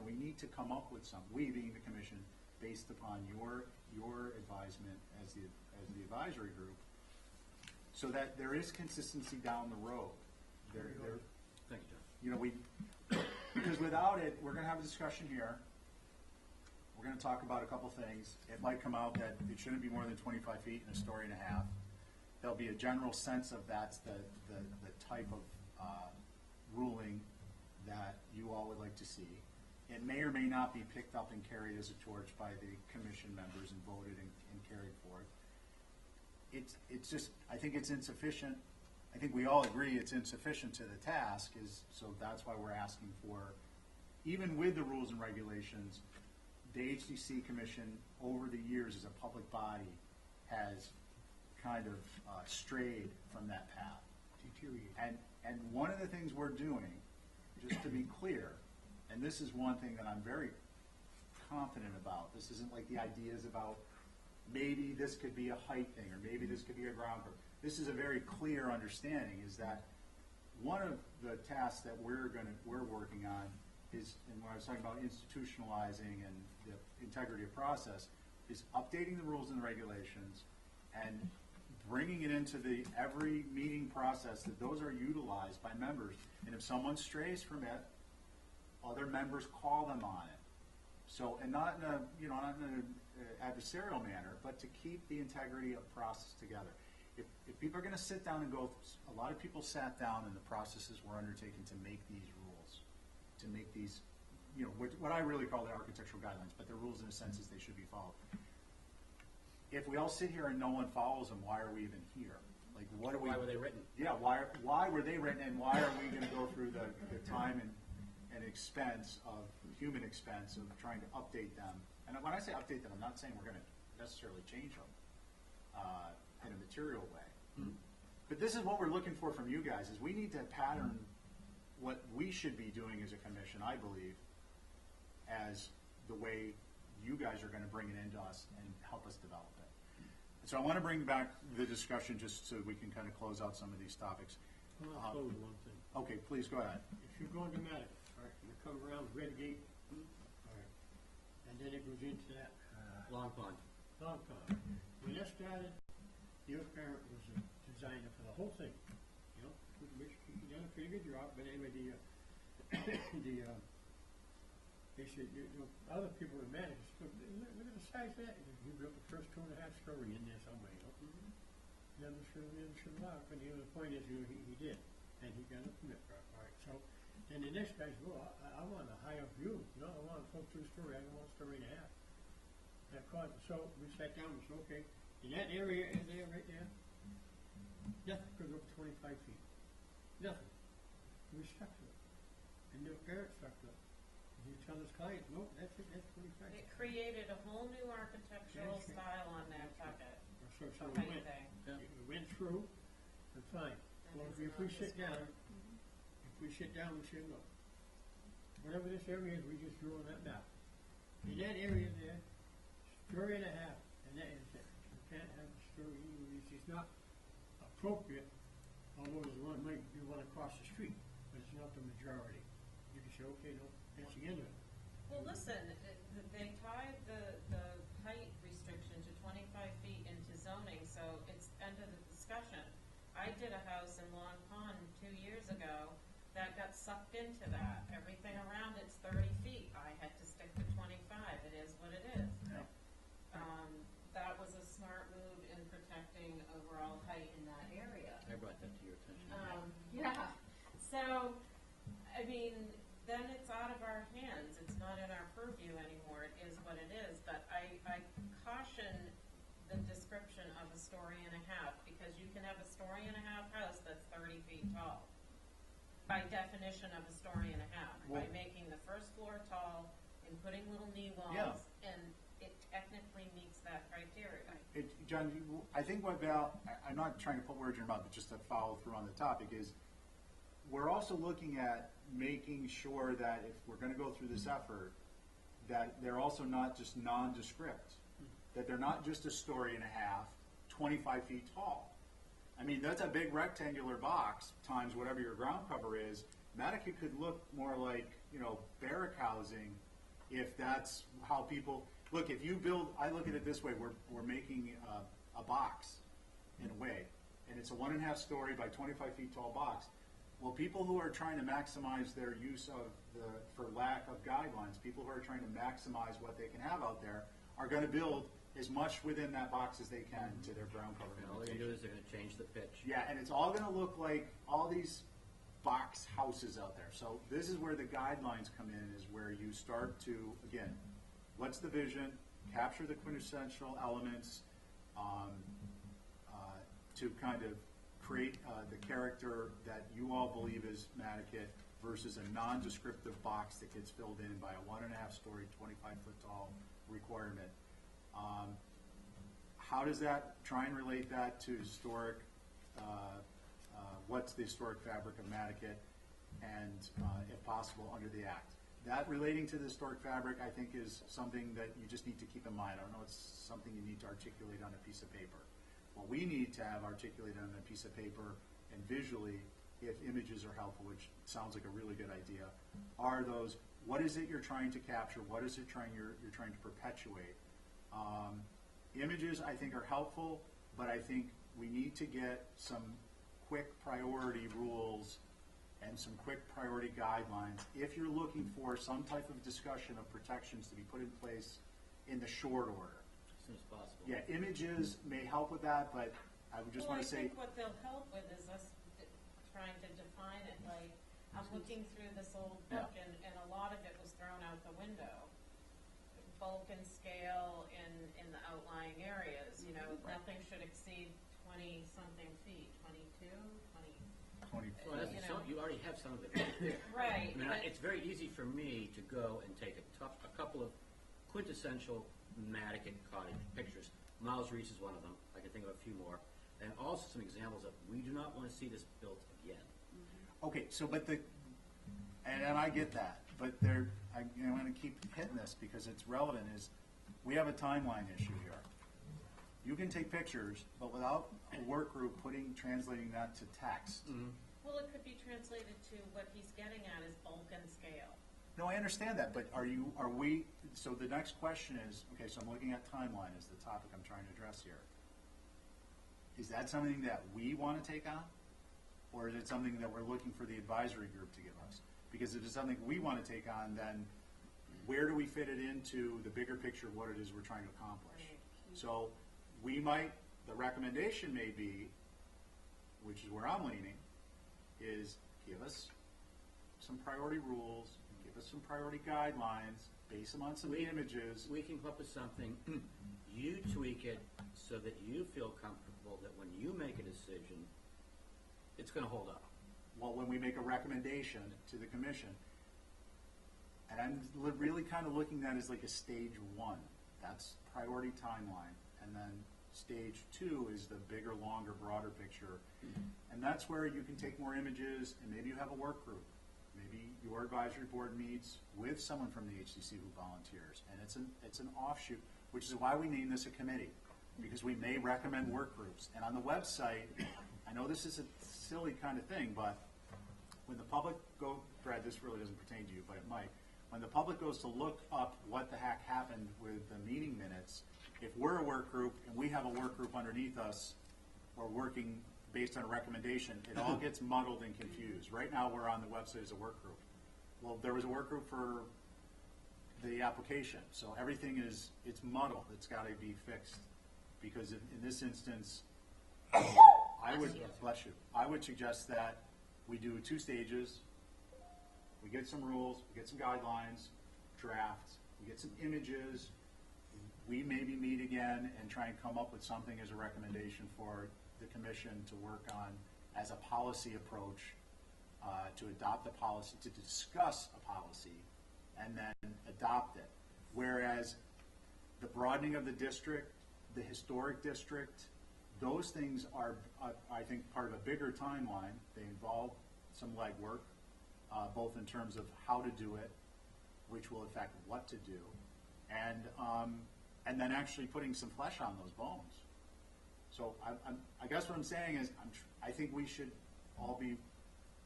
We need to come up with something, we being the commission, based upon your advisement as the advisory group, so that there is consistency down the road. Thank you, John. Because without it, we're gonna have a discussion here. We're gonna talk about a couple things. It might come out that it shouldn't be more than 25 feet and a story and a half. There'll be a general sense of that's the type of ruling that you all would like to see. It may or may not be picked up and carried as a torch by the commission members and voted and carried forth. It's just, I think it's insufficient. I think we all agree it's insufficient to the task, so that's why we're asking for, even with the rules and regulations, the HDC Commission over the years as a public body has kind of strayed from that path. Deteriorated. And one of the things we're doing, just to be clear, and this is one thing that I'm very confident about, this isn't like the ideas about maybe this could be a height thing, or maybe this could be a ground cover. This is a very clear understanding, is that one of the tasks that we're working on is, and when I was talking about institutionalizing and the integrity of process, is updating the rules and regulations and bringing it into every meeting process, that those are utilized by members. And if someone strays from it, other members call them on it. So, and not in an adversarial manner, but to keep the integrity of process together. If people are going to sit down and go, a lot of people sat down in the processes were undertaken to make these rules, to make these, what I really call the architectural guidelines, but they're rules in a sense as they should be followed. If we all sit here and no one follows them, why are we even here? Like, what are we? Why were they written? Yeah, why were they written, and why are we going to go through the time and expense of human expense of trying to update them? And when I say update them, I'm not saying we're going to necessarily change them in a material way. Mm-hmm. But this is what we're looking for from you guys: is we need to pattern what we should be doing as a commission, I believe, as the way you guys are going to bring it into us and help us develop it. So I want to bring back the discussion just so we can kind of close out some of these topics. I'll close one thing. Okay, please go ahead. If you're going to Madigan, all right, you come around Red Gate, all right, and then it goes into that Long Pond. Long Pond. When that started, your parent was a designer for the whole thing, which he done a pretty good job. But anyway, they said, other people in Madigan look at the size of that, he built the first 2.5 story in there somewhere, you know? Never should allow, but the point is, you know, he did, and he got a permit for it, all right, so, and the next guy's, well, I want a higher view, you know, I want a full 2 story, I don't want a story and a half. That caused, so we sat down and said, okay, in that area in there, right there, nothing could go up 25 feet, nothing. We stuck to it, and the parents stuck to it. You tell this client, nope, that's it, that's 25. It created a whole new architectural That's right. style on Nantucket. So The we height went, thing. we went through, and fine. And Well, it's if we not sit this down, one. we say, look, whatever this area is, we just drew on that map. In that area there, story and a half, and that is it. You can't have a story, it's not appropriate, although there's one, might be one across the street, but it's not the majority. You can say, okay, no, that's the end of it. Well, listen, they tied the height restriction to 25 feet into zoning, so it's end of the discussion. I did a house in Long Pond 2 years ago that got sucked into that. Everything around it's 30 feet. I had to stick to 25. It is what it is. Yeah. That was a smart move in protecting overall height in that area. I brought that to your attention. Yeah, so, I mean, then it's out of our hands, it's not in our purview anymore, it is what it is, but I caution the description of a story and a half, because you can have a story and a half house that's 30 feet tall, by definition of a story and a half, by Well- making the first floor tall and putting little knee walls, Yeah. and it technically meets that criteria. John, I think what I'm not trying to put words in your mouth, but just to follow through on the topic is, we're also looking at making sure that if we're gonna go through this effort, that they're also not just nondescript, that they're not just a story and a half, 25 feet tall. I mean, that's a big rectangular box times whatever your ground cover is. Nantucket could look more like, you know, barrack housing if that's how people, look, if you build, I look at it this way, we're making a box in a way, and it's a 1.5 story by 25 feet tall box. Well, people who are trying to maximize their use of for lack of guidelines, people who are trying to maximize what they can have out there are gonna build as much within that box as they can to their ground cover And all they're gonna do limitation. is they're gonna change the pitch. Yeah, and it's all gonna look like all these box houses out there. So this is where the guidelines come in, is where you start to, again, what's the vision, capture the quintessential elements, to kind of create the character that you all believe is Nantucket versus a non-descriptive box that gets filled in by a 1.5 story, 25 foot tall requirement. How does that, try and relate that to historic, what's the historic fabric of Nantucket, and if possible, under the Act. That relating to the historic fabric, I think, is something that you just need to keep in mind. I don't know, it's something you need to articulate on a piece of paper. What we need to have articulated on a piece of paper and visually, if images are helpful, which sounds like a really good idea, are those, what is it you're trying to capture? What is it you're trying to perpetuate? Images, I think, are helpful, but I think we need to get some quick priority rules and some quick priority guidelines if you're looking for some type of discussion of protections to be put in place in the short order. As soon as possible. Yeah, images may help with that, but I would just Well, want to I say, think what they'll help with is us trying to define it, like, I'm looking through this old book, and a lot of it was thrown out the window. Bulk and scale in the outlying areas, you know, nothing should exceed 20-something feet, 22, 20. 20 Well, that's, You know. you already have some of it right there. Right, I mean, but- it's very easy for me to go and take a couple of quintessential Nantucket cottage pictures. Miles Reese is one of them. I can think of a few more. And also some examples of, we do not want to see this built again. Okay, so but and I get that, but I'm going to keep hitting this because it's relevant, is we have a timeline issue here. You can take pictures, but without a work group translating that to text. Well, it could be translated to what he's getting at is bulk and scale. No, I understand that, but so the next question is, okay, so I'm looking at timeline as the topic I'm trying to address here. Is that something that we want to take on? Or is it something that we're looking for the advisory group to give us? Because if it's something we want to take on, then where do we fit it into the bigger picture of what it is we're trying to accomplish? Right. So the recommendation may be, which is where I'm leaning, is give us some priority rules, give us some priority guidelines, base them on some images. We can come up with something, you tweak it so that you feel comfortable that when you make a decision, it's gonna hold up. Well, when we make a recommendation to the commission, and I'm really kind of looking at it as like a stage one. That's priority timeline. And then stage two is the bigger, longer, broader picture. And that's where you can take more images, and maybe you have a work group. Maybe your advisory board meets with someone from the HCC who volunteers. And it's an offshoot, which is why we name this a committee, because we may recommend work groups. And on the website, I know this is a silly kind of thing, but when the public Brad, this really doesn't pertain to you, but it might. When the public goes to look up what the heck happened with the meeting minutes, if we're a work group and we have a work group underneath us, or working based on a recommendation, it all gets muddled and confused. Right now, we're on the website as a work group. Well, there was a work group for the application, so everything it's muddled. It's got to be fixed, because in this instance, I would suggest that we do 2 stages. We get some rules, we get some guidelines, drafts, we get some images. We maybe meet again and try and come up with something as a recommendation for the commission to work on as a policy approach, to adopt the policy, to discuss a policy, and then adopt it. Whereas the broadening of the district, the historic district, those things are, I think, part of a bigger timeline. They involve some legwork, both in terms of how to do it, which will affect what to do, and then actually putting some flesh on those bones. So I guess what I'm saying is I think we should all be,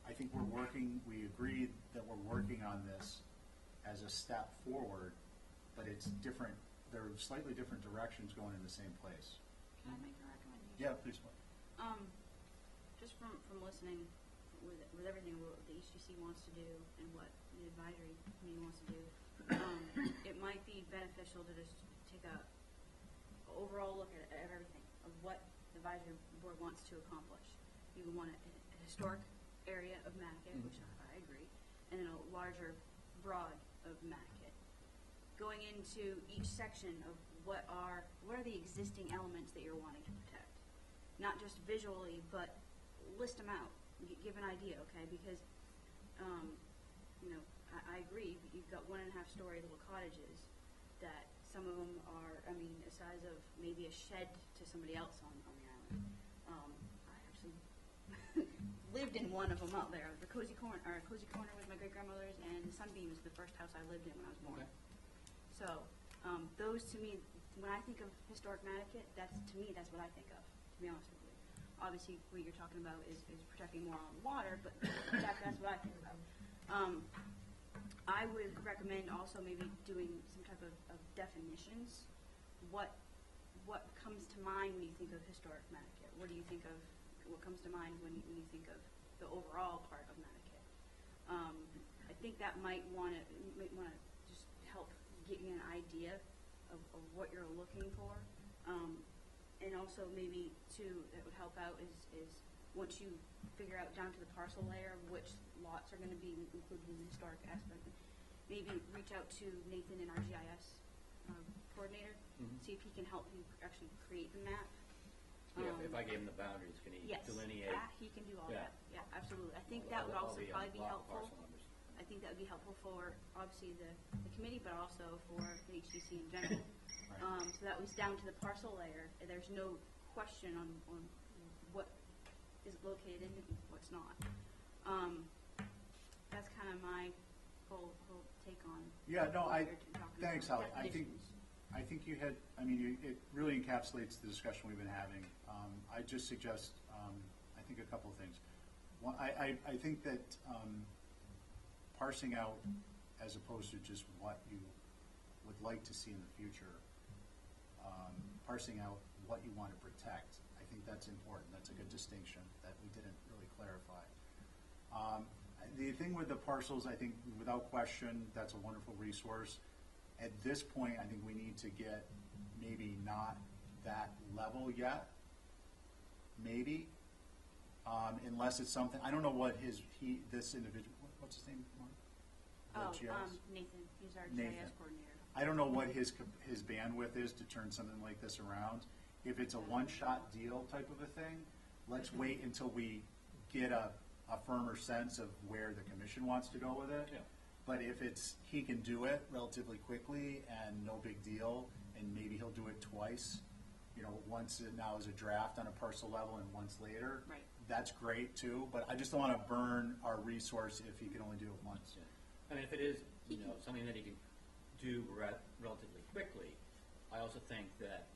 I think we agreed that we're working on this as a step forward, but it's different. There are slightly different directions going in the same place. Can I make a recommendation? Yeah, please. Just from listening with everything what the HGC wants to do and what the advisory committee wants to do, it might be beneficial to just take a overall look at everything of what the advisory board wants to accomplish. You want a historic area of Nantucket, which I agree, and then a larger broad of Nantucket. Going into each section of what are the existing elements that you're wanting to protect, not just visually, but list them out. Give an idea, okay? Because, I agree. You've got 1.5-story little cottages that some of them are, the size of maybe a shed to somebody else on the island. I actually lived in one of them out there. The Cozy Corner was my great-grandmother's, and the Sunbeam was the first house I lived in when I was born. Okay. So, those to me, when I think of historic Nantucket, that's what I think of, to be honest with you. Obviously, what you're talking about is protecting more on water, but that's what I think about. I would recommend also maybe doing some type of definitions. What comes to mind when you think of historic Nantucket? What do you think of? What comes to mind when you think of the overall part of Nantucket? I think that might want to just help get you an idea of what you're looking for. And also maybe too, that would help out is once you figure out down to the parcel layer which lots are going to be included in the historic aspect, maybe reach out to Nathan and our GIS coordinator, see if he can help you actually create the map. Yeah, if I gave him the boundaries, can he Yes, delineate? he can do all Yeah. that. Yeah, absolutely. I think that would also probably be helpful. Parcel numbers. I think that would be helpful for obviously the committee, but also for the HDC in general. Right. So that was down to the parcel layer. There's no question on what is located and what's not. That's kind of my whole take on. Yeah, no, what you're talking thanks, about. Holly. I think you had, it really encapsulates the discussion we've been having. I just suggest, I think a couple of things. One, I think that parsing out as opposed to just what you would like to see in the future, parsing out what you want to protect, I think that's important. That's a good distinction that we didn't really clarify. the thing with the parcels, I think without question, that's a wonderful resource. At this point, I think we need to get maybe not that level yet, maybe, unless it's something, I don't know what this individual, what's his name, Mark? The GIS? Nathan, he's our Nathan. GIS coordinator. I don't know what his bandwidth is to turn something like this around. If it's a one-shot deal type of a thing, let's wait until we get a firmer sense of where the commission wants to go with it. Yeah. But if he can do it relatively quickly and no big deal, and maybe he'll do it twice, once now as a draft on a parcel level and once later. Right. That's great too, but I just don't want to burn our resource if he can only do it once. I mean, if it is, something that he can do relatively quickly, I also think that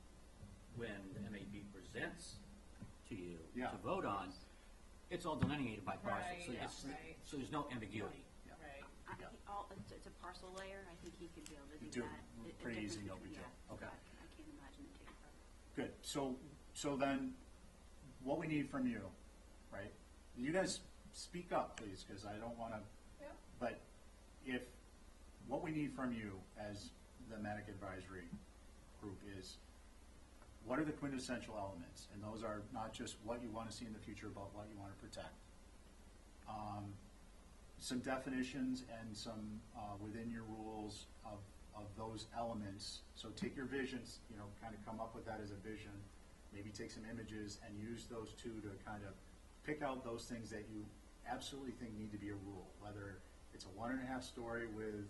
when the MAB presents to you Yeah. to vote on, it's all delineated by parcel, so Right, it's- right. so there's no ambiguity. Yeah. Right. It's a parcel layer. I think he could be able to Do do it that. A pretty easy, difference no big between- deal. yeah. Okay. I can't imagine it taking forever. Good. So then, what we need from you, right? You guys speak up, please, because I don't want to. Yep. But what we need from you as the Manic Advisory Group is, what are the quintessential elements? And those are not just what you want to see in the future, but what you want to protect. Some definitions and some within your rules of those elements. So take your visions, kind of come up with that as a vision. Maybe take some images and use those two to kind of pick out those things that you absolutely think need to be a rule. Whether it's a 1.5 story with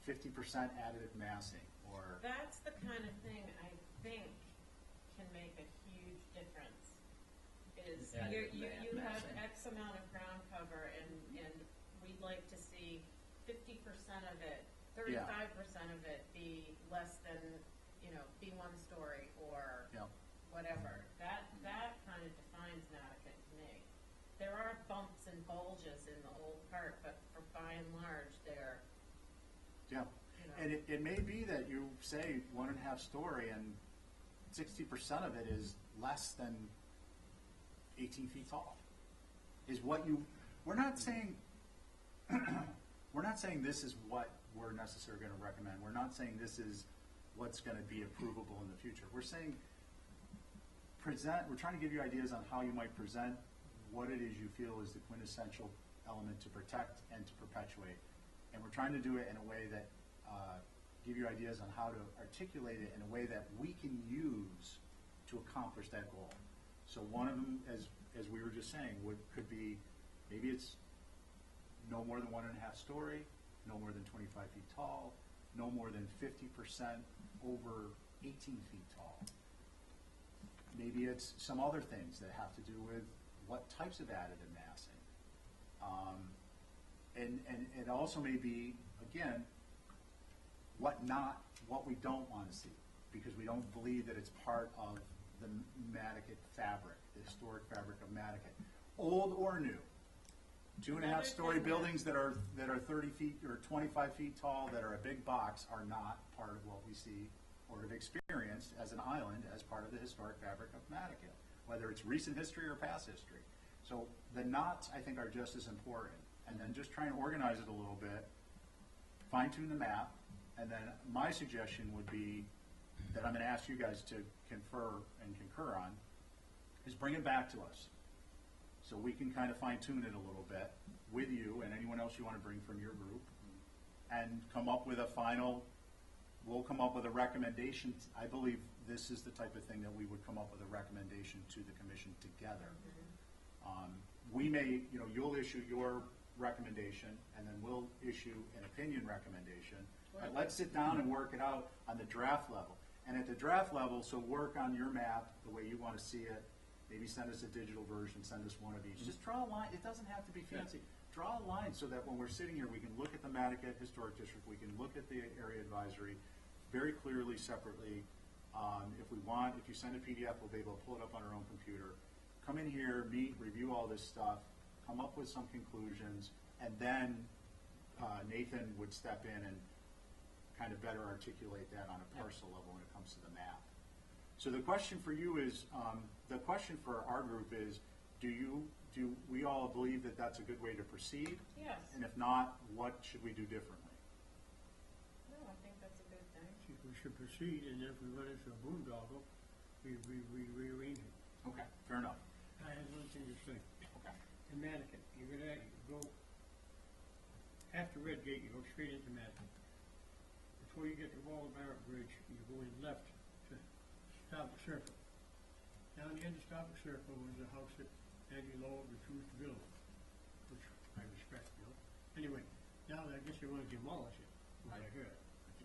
50% additive massing, or That's the kind of thing I think can make a huge difference. Is Additive you have massing. X amount of ground cover and we'd like to see 50% of it, 35% of it be less than, be 1 story or yeah. whatever. That kind of defines Nantucket to me. There are bumps and bulges in the old part, but by and large, they're, Yeah, and it may be that you say 1.5 story and 60% of it is less than 18 feet tall. Is what we're not saying, we're not saying this is what we're necessarily going to recommend. We're not saying this is what's going to be approvable in the future. We're saying we're trying to give you ideas on how you might present what it is you feel is the quintessential element to protect and to perpetuate. And we're trying to do it in a way that give you ideas on how to articulate it in a way that we can use to accomplish that goal. So one of them, as we were just saying, could be maybe it's no more than 1.5 story, no more than 25 feet tall, no more than 50% over 18 feet tall. Maybe it's some other things that have to do with what types of additive massing. And it also may be, again, what we don't want to see, because we don't believe that it's part of the Nantucket fabric, the historic fabric of Nantucket, old or new. 2.5 story buildings that are 30 feet or 25 feet tall that are a big box are not part of what we see or have experienced as an island as part of the historic fabric of Nantucket, whether it's recent history or past history. So the knots, I think, are just as important. And then just try and organize it a little bit, fine-tune the map, and then my suggestion would be that I'm going to ask you guys to confer and concur on, is bring it back to us. So we can kind of fine-tune it a little bit with you and anyone else you want to bring from your group, and come up with we'll come up with a recommendation. I believe this is the type of thing that we would come up with a recommendation to the commission together. We may, you'll issue your recommendation, and then we'll issue an opinion recommendation. But let's sit down and work it out on the draft level. And at the draft level, so work on your map the way you want to see it. Maybe send us a digital version, send us one of each. Just draw a line. It doesn't have to be fancy. Draw a line so that when we're sitting here, we can look at the Nantucket Historic District, we can look at the area advisory very clearly, separately. If you send a PDF, we'll be able to pull it up on our own computer. Come in here, meet, review all this stuff, come up with some conclusions, and then Nathan would step in and kind of better articulate that on a parcel level when it comes to the map. So the question for you is, the question for our group is, do you do we all believe that that's a good way to proceed? Yes. And if not, what should we do differently? No, I think that's a good thing. We should proceed, and if we run into a boondoggle, we rearrange it. Okay, fair enough. I have one thing to say. Okay. In Nantucket, you're gonna go, after Red Gate, you go straight into Nantucket. Before you get to Walter Barrett Bridge, you're going left to Stop Circle. Down the end of Stop Circle was a house that Aggie Lowell refused to build, which I respect, you know. Anyway, now I guess they want to demolish it, what I heard.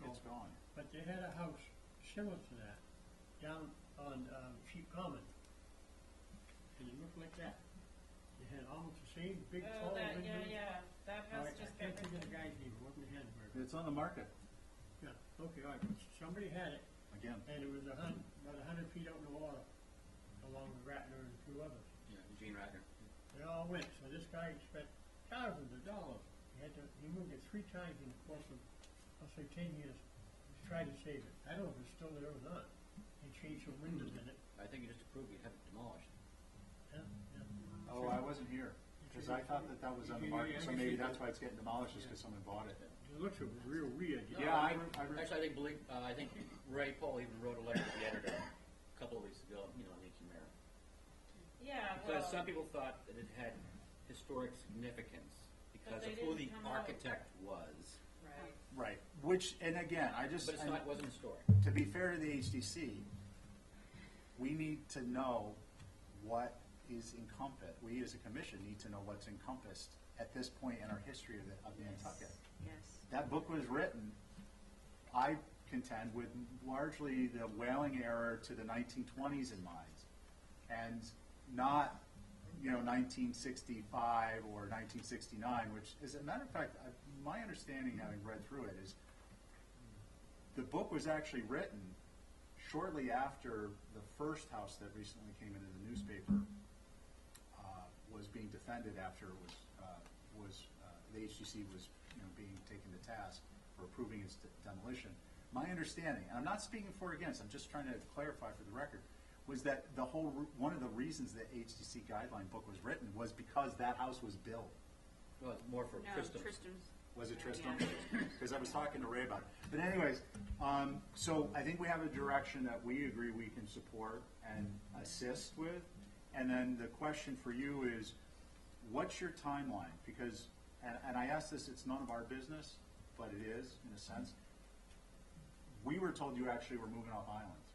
It's gone. But they had a house similar to that down on Sheep Common, and it looked like that. They had almost the same big Oh, tall that, windows. yeah, that All house right, I just can't got think of rid the guy's name, it wasn't Hanburg. It's on the market, Yeah, okay, all right, but somebody had it, again. and it was about 100 feet out in the water, along with Ratner and a few others. Yeah, Eugene Ratner. They all went, so this guy spent thousands of dollars. He moved it 3 times in the course of, I'll say 10 years, to try to save it. I don't know if it's still there or not. They changed some windows in it. I think you just approved you have it demolished. Yeah, yeah. Oh, I wasn't here, because I thought that was on the market, so maybe that's why it's getting demolished, is because someone bought it. It looks real weird. Yeah, Actually, I think Ray Paul even wrote a letter to the editor a couple of weeks ago, you know, Leaky Mare. Yeah, Because well, some people thought that it had historic significance because they of who the didn't come out. architect was. right. Right, which, and again, But it's not, it wasn't historic. to be fair to the HDC, we need to know what is encompassed, we as a commission need to know what's encompassed at this point in our history of Nantucket. Yes. That book was written, I contend, with largely the whaling era to the 1920s in mind, and not, 1965 or 1969, which, as a matter of fact, my understanding, having read through it, is the book was actually written shortly after the first house that recently came into the newspaper was being defended after it was the HGC was being taken to task for approving its demolition. My understanding, and I'm not speaking for or against, I'm just trying to clarify for the record, was that one of the reasons the HGC guideline book was written was because that house was built. Well, it's more for No, Tristram's. Was it Tristram? Yeah. Because I was talking to Ray about it. But anyways, so I think we have a direction that we agree we can support and assist with. And then the question for you is, what's your timeline? Because, and I ask this, it's none of our business, but it is, in a sense. We were told you actually were moving off islands.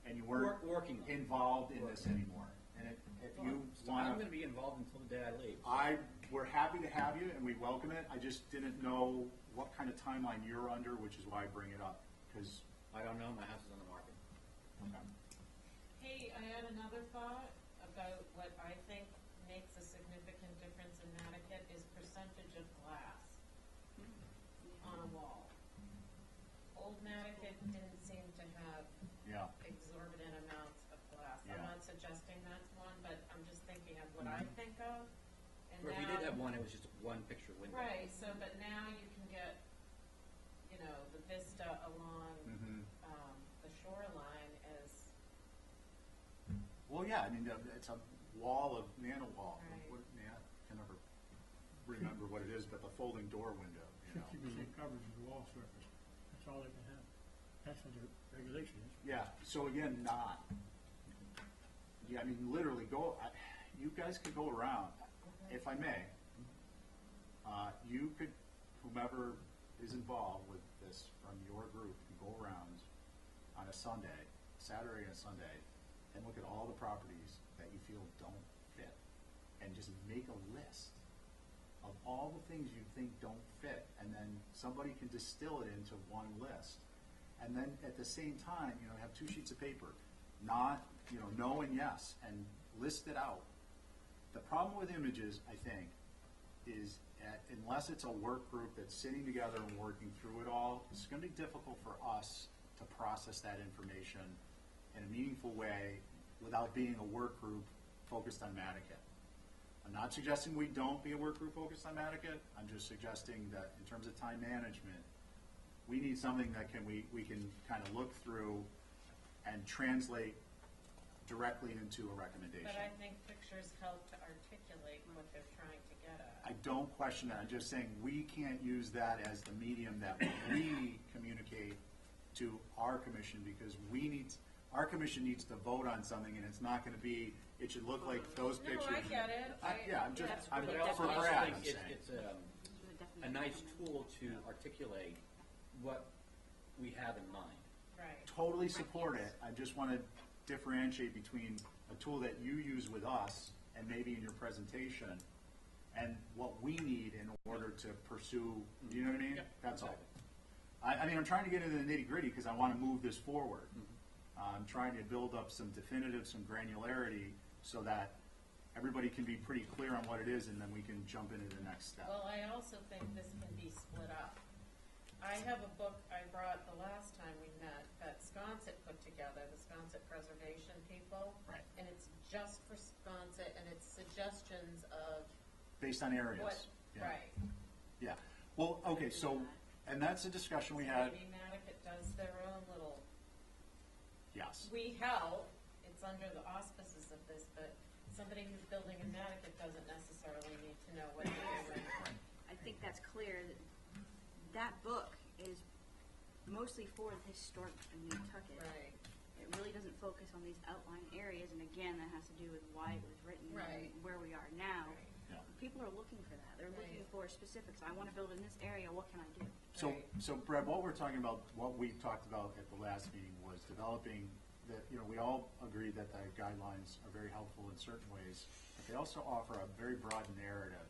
And you weren't Working on it. involved in this anymore. And if you So want I'm going to be involved until the day I leave. we're happy to have you and we welcome it. I just didn't know what kind of timeline you're under, which is why I bring it up. Because, I don't know, my house is on the market. okay. Hey, I had another thought about what I think makes a significant difference in Nantucket is percentage of glass on a wall. Old Nantucket didn't seem to have Yeah. exorbitant amounts of glass. Yeah. I'm not suggesting that's one, but I'm just thinking of what I think of. And Or if you now, did have one, it was just one picture window. right, so, but now you can get, the vista along, Mhm. the shoreline is, Well, yeah, I mean, it's a wall of nanowall. Right. I can never remember what it is, but the folding door window, 60% coverage of the wall surface. That's all they can have. That's what the regulation is. Yeah, so again, not. Yeah, I mean, literally, you guys could go around, if I may. You could, whomever is involved with this from your group, can go around on a Sunday, Saturday and a Sunday, and look at all the properties that you feel don't fit, and just make a list of all the things you think don't fit, and then somebody can distill it into one list. And then at the same time, have 2 sheets of paper, not, no and yes, and list it out. The problem with images, I think, is unless it's a work group that's sitting together and working through it all, it's going to be difficult for us to process that information in a meaningful way without being a work group focused on Nantucket. I'm not suggesting we don't be a work group focused on Nantucket. I'm just suggesting that in terms of time management, we need something that we can kind of look through and translate directly into a recommendation. But I think pictures help to articulate what they're trying to get at. I don't question that. I'm just saying we can't use that as the medium that we communicate to our commission, because our commission needs to vote on something, and it's not going to be, it should look like those No, pictures. I get it. I'm But I also for Brad, think I'm it's, saying. it's a nice tool to articulate what we have in mind. Right. Totally support it. I just want to differentiate between a tool that you use with us and maybe in your presentation and what we need in order to pursue, you know what I mean? Yep, That's all. exactly. I mean, I'm trying to get into the nitty gritty because I want to move this forward. I'm trying to build up some definitive, some granularity so that everybody can be pretty clear on what it is, and then we can jump into the next step. Well, I also think this can be split up. I have a book I brought the last time we met that Sconset put together, the Sconset Preservation people. Right. And it's just for Sconset, and it's suggestions of Based on areas. what, Yeah. right. Yeah. Well, okay, so, and that's a discussion we had. Maybe Nantucket does their own little, Yes. we help, it's under the auspices of this, but somebody who's building in Nantucket doesn't necessarily need to know what you're doing. I think that's clear that that book is mostly for the historic of Nantucket. Right. It really doesn't focus on these outlying areas, and again, that has to do with why it was written Right. and where we are now. Right. Yeah. People are looking for that. They're looking Right. for specifics. I want to build in this area. What can I do? So, Right. so Brett, what we're talking about, what we talked about at the last meeting was developing that, we all agree that the guidelines are very helpful in certain ways, but they also offer a very broad narrative,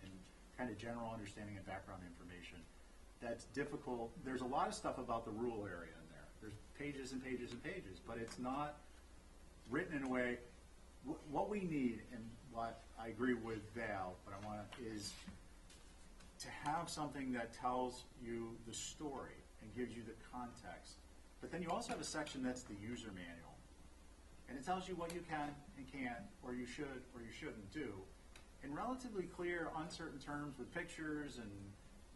and kind of general understanding and background information. That's difficult. There's a lot of stuff about the rural area in there. There's pages and pages and pages, but it's not written in a way. What we need, and what I agree with Val, but I want is to have something that tells you the story and gives you the context. But then you also have a section that's the user manual. And it tells you what you can and can't, or you should or you shouldn't do, in relatively clear, uncertain terms with pictures and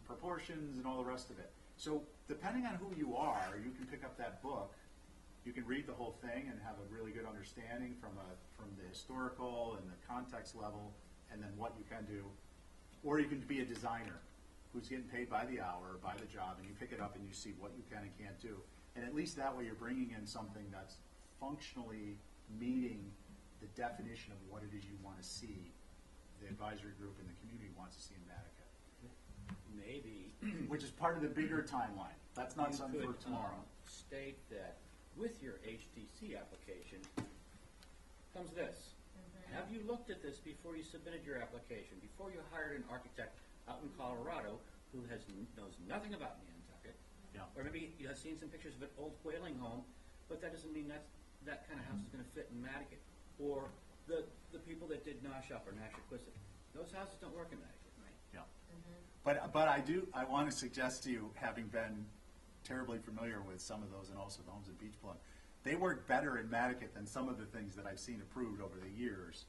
proportions and all the rest of it. So depending on who you are, you can pick up that book, you can read the whole thing and have a really good understanding from the historical and the context level, and then what you can do. Or you can be a designer who's getting paid by the hour or by the job, and you pick it up and you see what you can and can't do. And at least that way you're bringing in something that's functionally meeting the definition of what it is you want to see, the advisory group and the community wants to see in Nantucket. Maybe Which is part of the bigger timeline. That's not you something for could, tomorrow. state that with your HTC application comes this. Have you looked at this before you submitted your application, before you hired an architect out in Colorado who knows nothing about Nantucket? Yeah. Or maybe you have seen some pictures of an old whaling home, but that doesn't mean that kind of house is going to fit in Nantucket. Or the people that did Noshup or Nashua-Quisset. Those houses don't work in Nantucket. Yeah. But I want to suggest to you, having been terribly familiar with some of those and also the homes in Beach Plum, they work better in Nantucket than some of the things that I've seen approved over the years,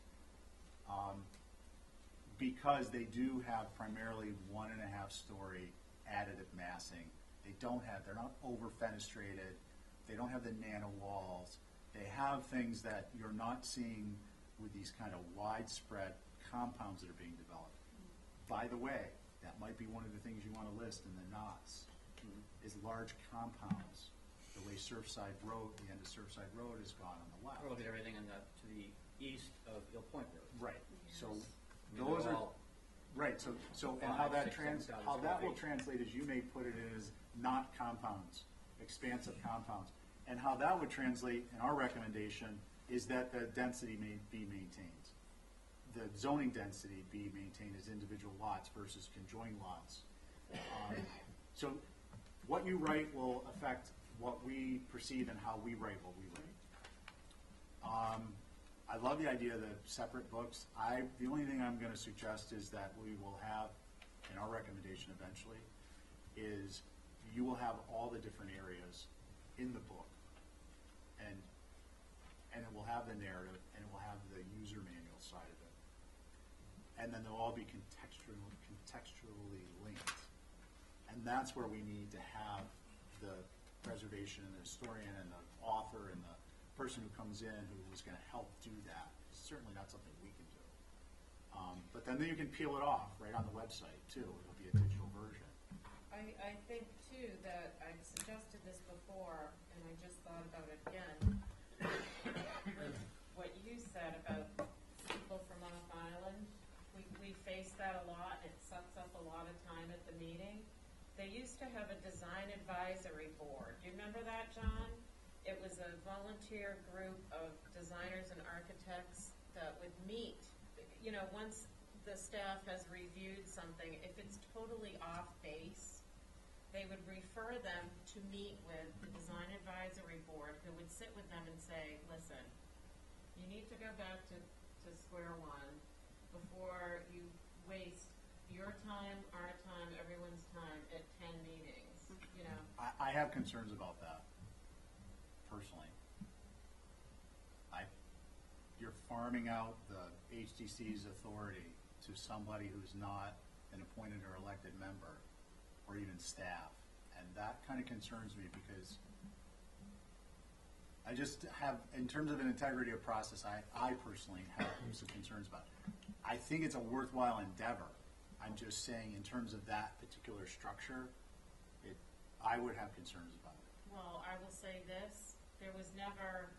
because they do have primarily 1.5 story additive massing. They're not over fenestrated. They don't have the nano walls. They have things that you're not seeing with these kind of widespread compounds that are being developed. By the way, that might be one of the things you want to list in the knots, is large compounds. The way Surfside Road, the end of Surfside Road is gone on the left. Or look at everything to the east of Hill Point Road. Right, so I mean, those they're are, all right, so, and 5, how that 6, 7,000 how that will square feet. translate is you may put it in as not compounds, expansive compounds. And how that would translate in our recommendation is that the density may be maintained. The zoning density be maintained as individual lots versus conjoined lots. So what you write will affect what we perceive and how we write what we write. I love the idea of the separate books. The only thing I'm going to suggest is that we will have, in our recommendation eventually, is you will have all the different areas in the book. And it will have the narrative, and it will have the user manual side of it. And then they'll all be contextually linked. And that's where we need to have the preservation and the historian and the author and the person who comes in who is gonna help do that. It's certainly not something we can do. But then you can peel it off right on the website too. It'll be a digital version. I think too that I've suggested this before, and I just thought about it again. With what you said about people from off island, we face that a lot. It sucks up a lot of time at the meeting. They used to have a design advisory board. Do you remember that, John? It was a volunteer group of designers and architects that would meet. You know, once the staff has reviewed something, if it's totally off base, they would refer them to meet with the design advisory board, who would sit with them and say, listen, you need to go back to square one before you waste your time, our time, everyone's time at 10 meetings, you know. I have concerns about that, personally. You're farming out the HDC's authority to somebody who's not an appointed or elected member, or even staff. And that kind of concerns me because I just have, in terms of an integrity of process, I personally have some concerns about it. I think it's a worthwhile endeavor. I'm just saying in terms of that particular structure, I would have concerns about it. Well, I will say this, there was never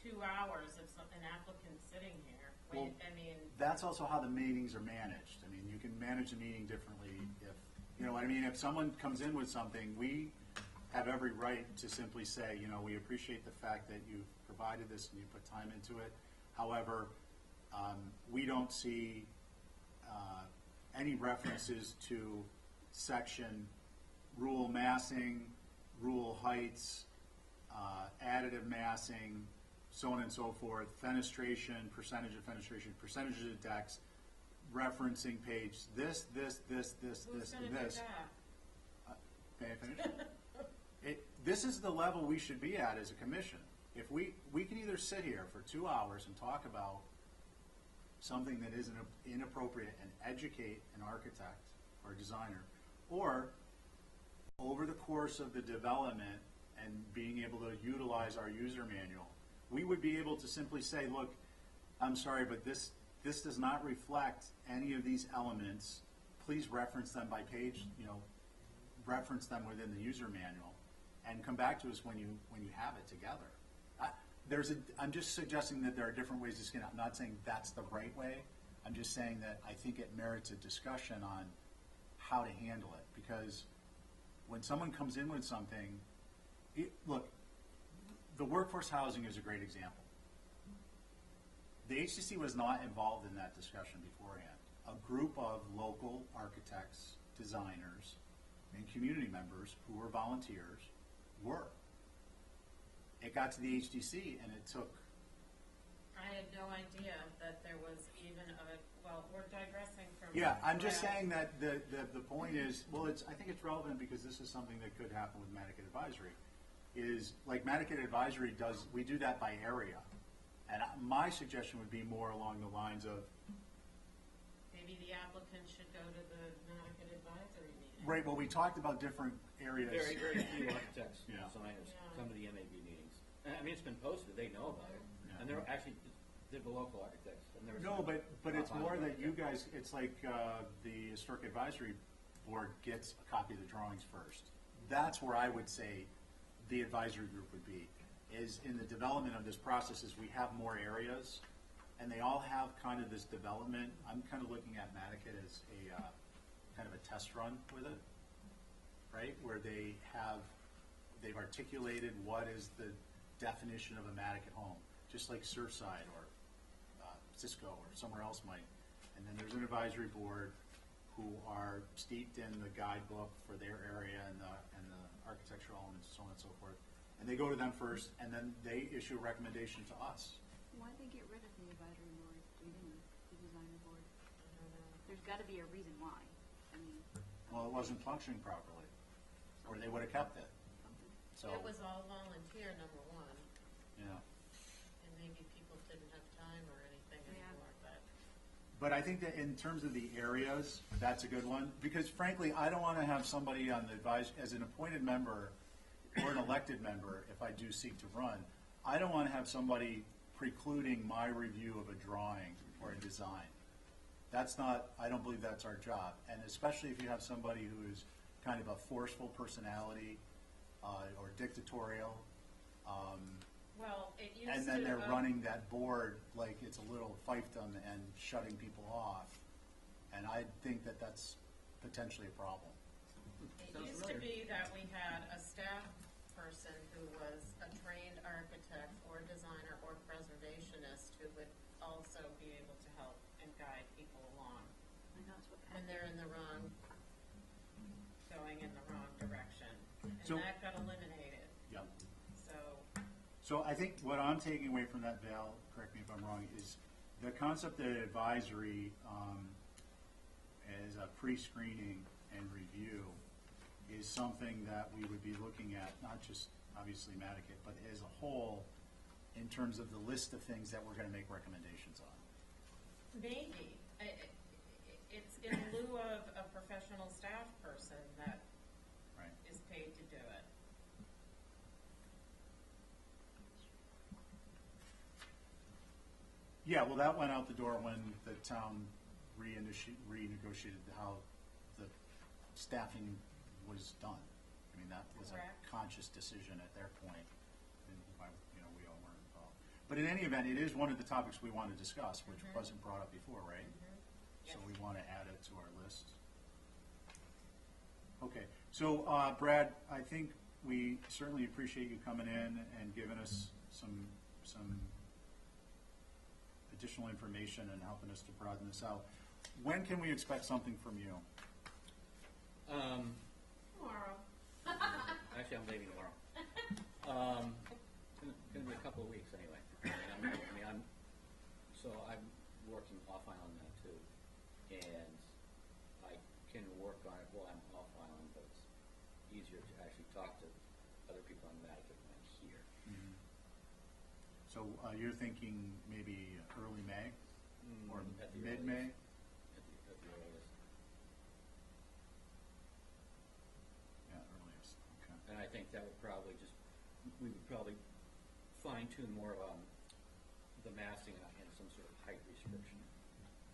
2 hours of an applicant sitting here. Well, I mean, that's also how the meetings are managed. I mean, you can manage a meeting differently if, you know what I mean? If someone comes in with something, we have every right to simply say, you know, we appreciate the fact that you've provided this and you put time into it. However, we don't see any references to section rule massing, rule heights, additive massing, so on and so forth, fenestration, percentage of decks, referencing page this, who's and gonna do this. that? May I finish? This is the level we should be at as a commission. If we can either sit here for 2 hours and talk about something that is inappropriate and educate an architect or designer, or over the course of the development and being able to utilize our user manual, we would be able to simply say, look, I'm sorry, but this does not reflect any of these elements. Please reference them by page, you know, reference them within the user manual, and come back to us when you have it together. I'm just suggesting that there are different ways to skin it. I'm not saying that's the right way. I'm just saying that I think it merits a discussion on how to handle it, because when someone comes in with something, look, the workforce housing is a great example. The HCC was not involved in that discussion beforehand. A group of local architects, designers, and community members who were volunteers were. It got to the HDC and it took. I had no idea that there was even well, we're digressing from. Yeah, I'm just saying that the point is, well, I think it's relevant because this is something that could happen with Nantucket Advisory. Is like Nantucket Advisory does, we do that by area. And my suggestion would be more along the lines of, maybe the applicant should go to the Nantucket Advisory meeting. right, well, we talked about different areas. Very, very few architects and Yeah. designers Yeah. come to the MAB meetings. I mean, it's been posted, they know about it. Yeah. And they're actually, they're the local architects. And there was No, some but it's more that you architects. guys, it's like the Historic Advisory Board gets a copy of the drawings first. That's where I would say the advisory group would be, is in the development of this process is we have more areas, and they all have kind of this development. I'm kind of looking at Nantucket as a kind of a test run with it, right? Where they've articulated what is the definition of a Nantucket home, just like Surfside or Cisco or somewhere else might. And then there's an advisory board who are steeped in the guidebook for their area and the architectural elements, so on and so forth. And they go to them first, and then they issue a recommendation to us. Why'd they get rid of the advisory board to begin with, the designer board? I don't know. There's gotta be a reason why. I mean, Well, it wasn't functioning properly, or they would have kept it. something. So, It was all volunteer, number one, yeah. and maybe people didn't have time or anything Yeah. anymore, but. But I think that in terms of the areas, that's a good one, because frankly, I don't want to have somebody on the as an appointed member or an elected member, if I do seek to run, I don't want to have somebody precluding my review of a drawing or a design. That's not, I don't believe that's our job. And especially if you have somebody who is kind of a forceful personality or dictatorial, Well, it used to. and then they're running that board like it's a little fiefdom and shutting people off. And I think that that's potentially a problem. It Sounds used to familiar. be that we had a staff person who was a trained architect or designer or preservationist who would also be able to help and guide people along I know it's what when they're in the wrong, going in the wrong direction. And So- that got eliminated, Yep. so, So I think what I'm taking away from that, Val, correct me if I'm wrong, is the concept that advisory as a pre-screening and review is something that we would be looking at, not just obviously Nantucket, but as a whole in terms of the list of things that we're going to make recommendations on. maybe. It's in lieu of a professional staff person that Right. is paid to do it. Yeah, well, that went out the door when the town renegotiated how the staffing was done. I mean, that was a Correct. conscious decision at their point, and we all weren't involved. But in any event, it is one of the topics we want to discuss, which wasn't brought up before, right? So Yes. we want to add it to our list. Okay, so Brad, I think we certainly appreciate you coming in and giving us some additional information and helping us to broaden this out. When can we expect something from you? Tomorrow. Actually, I'm leaving tomorrow. Gonna be a couple of weeks anyway. So I'm working off island now too, and I can work on it while I'm off island, but it's easier to actually talk to other people on Nantucket when I'm here. So you're thinking maybe early May or At the mid-May? At the earliest. Yeah, earliest, okay. And I think that would probably we would probably fine tune more of the massing and some sort of height restriction.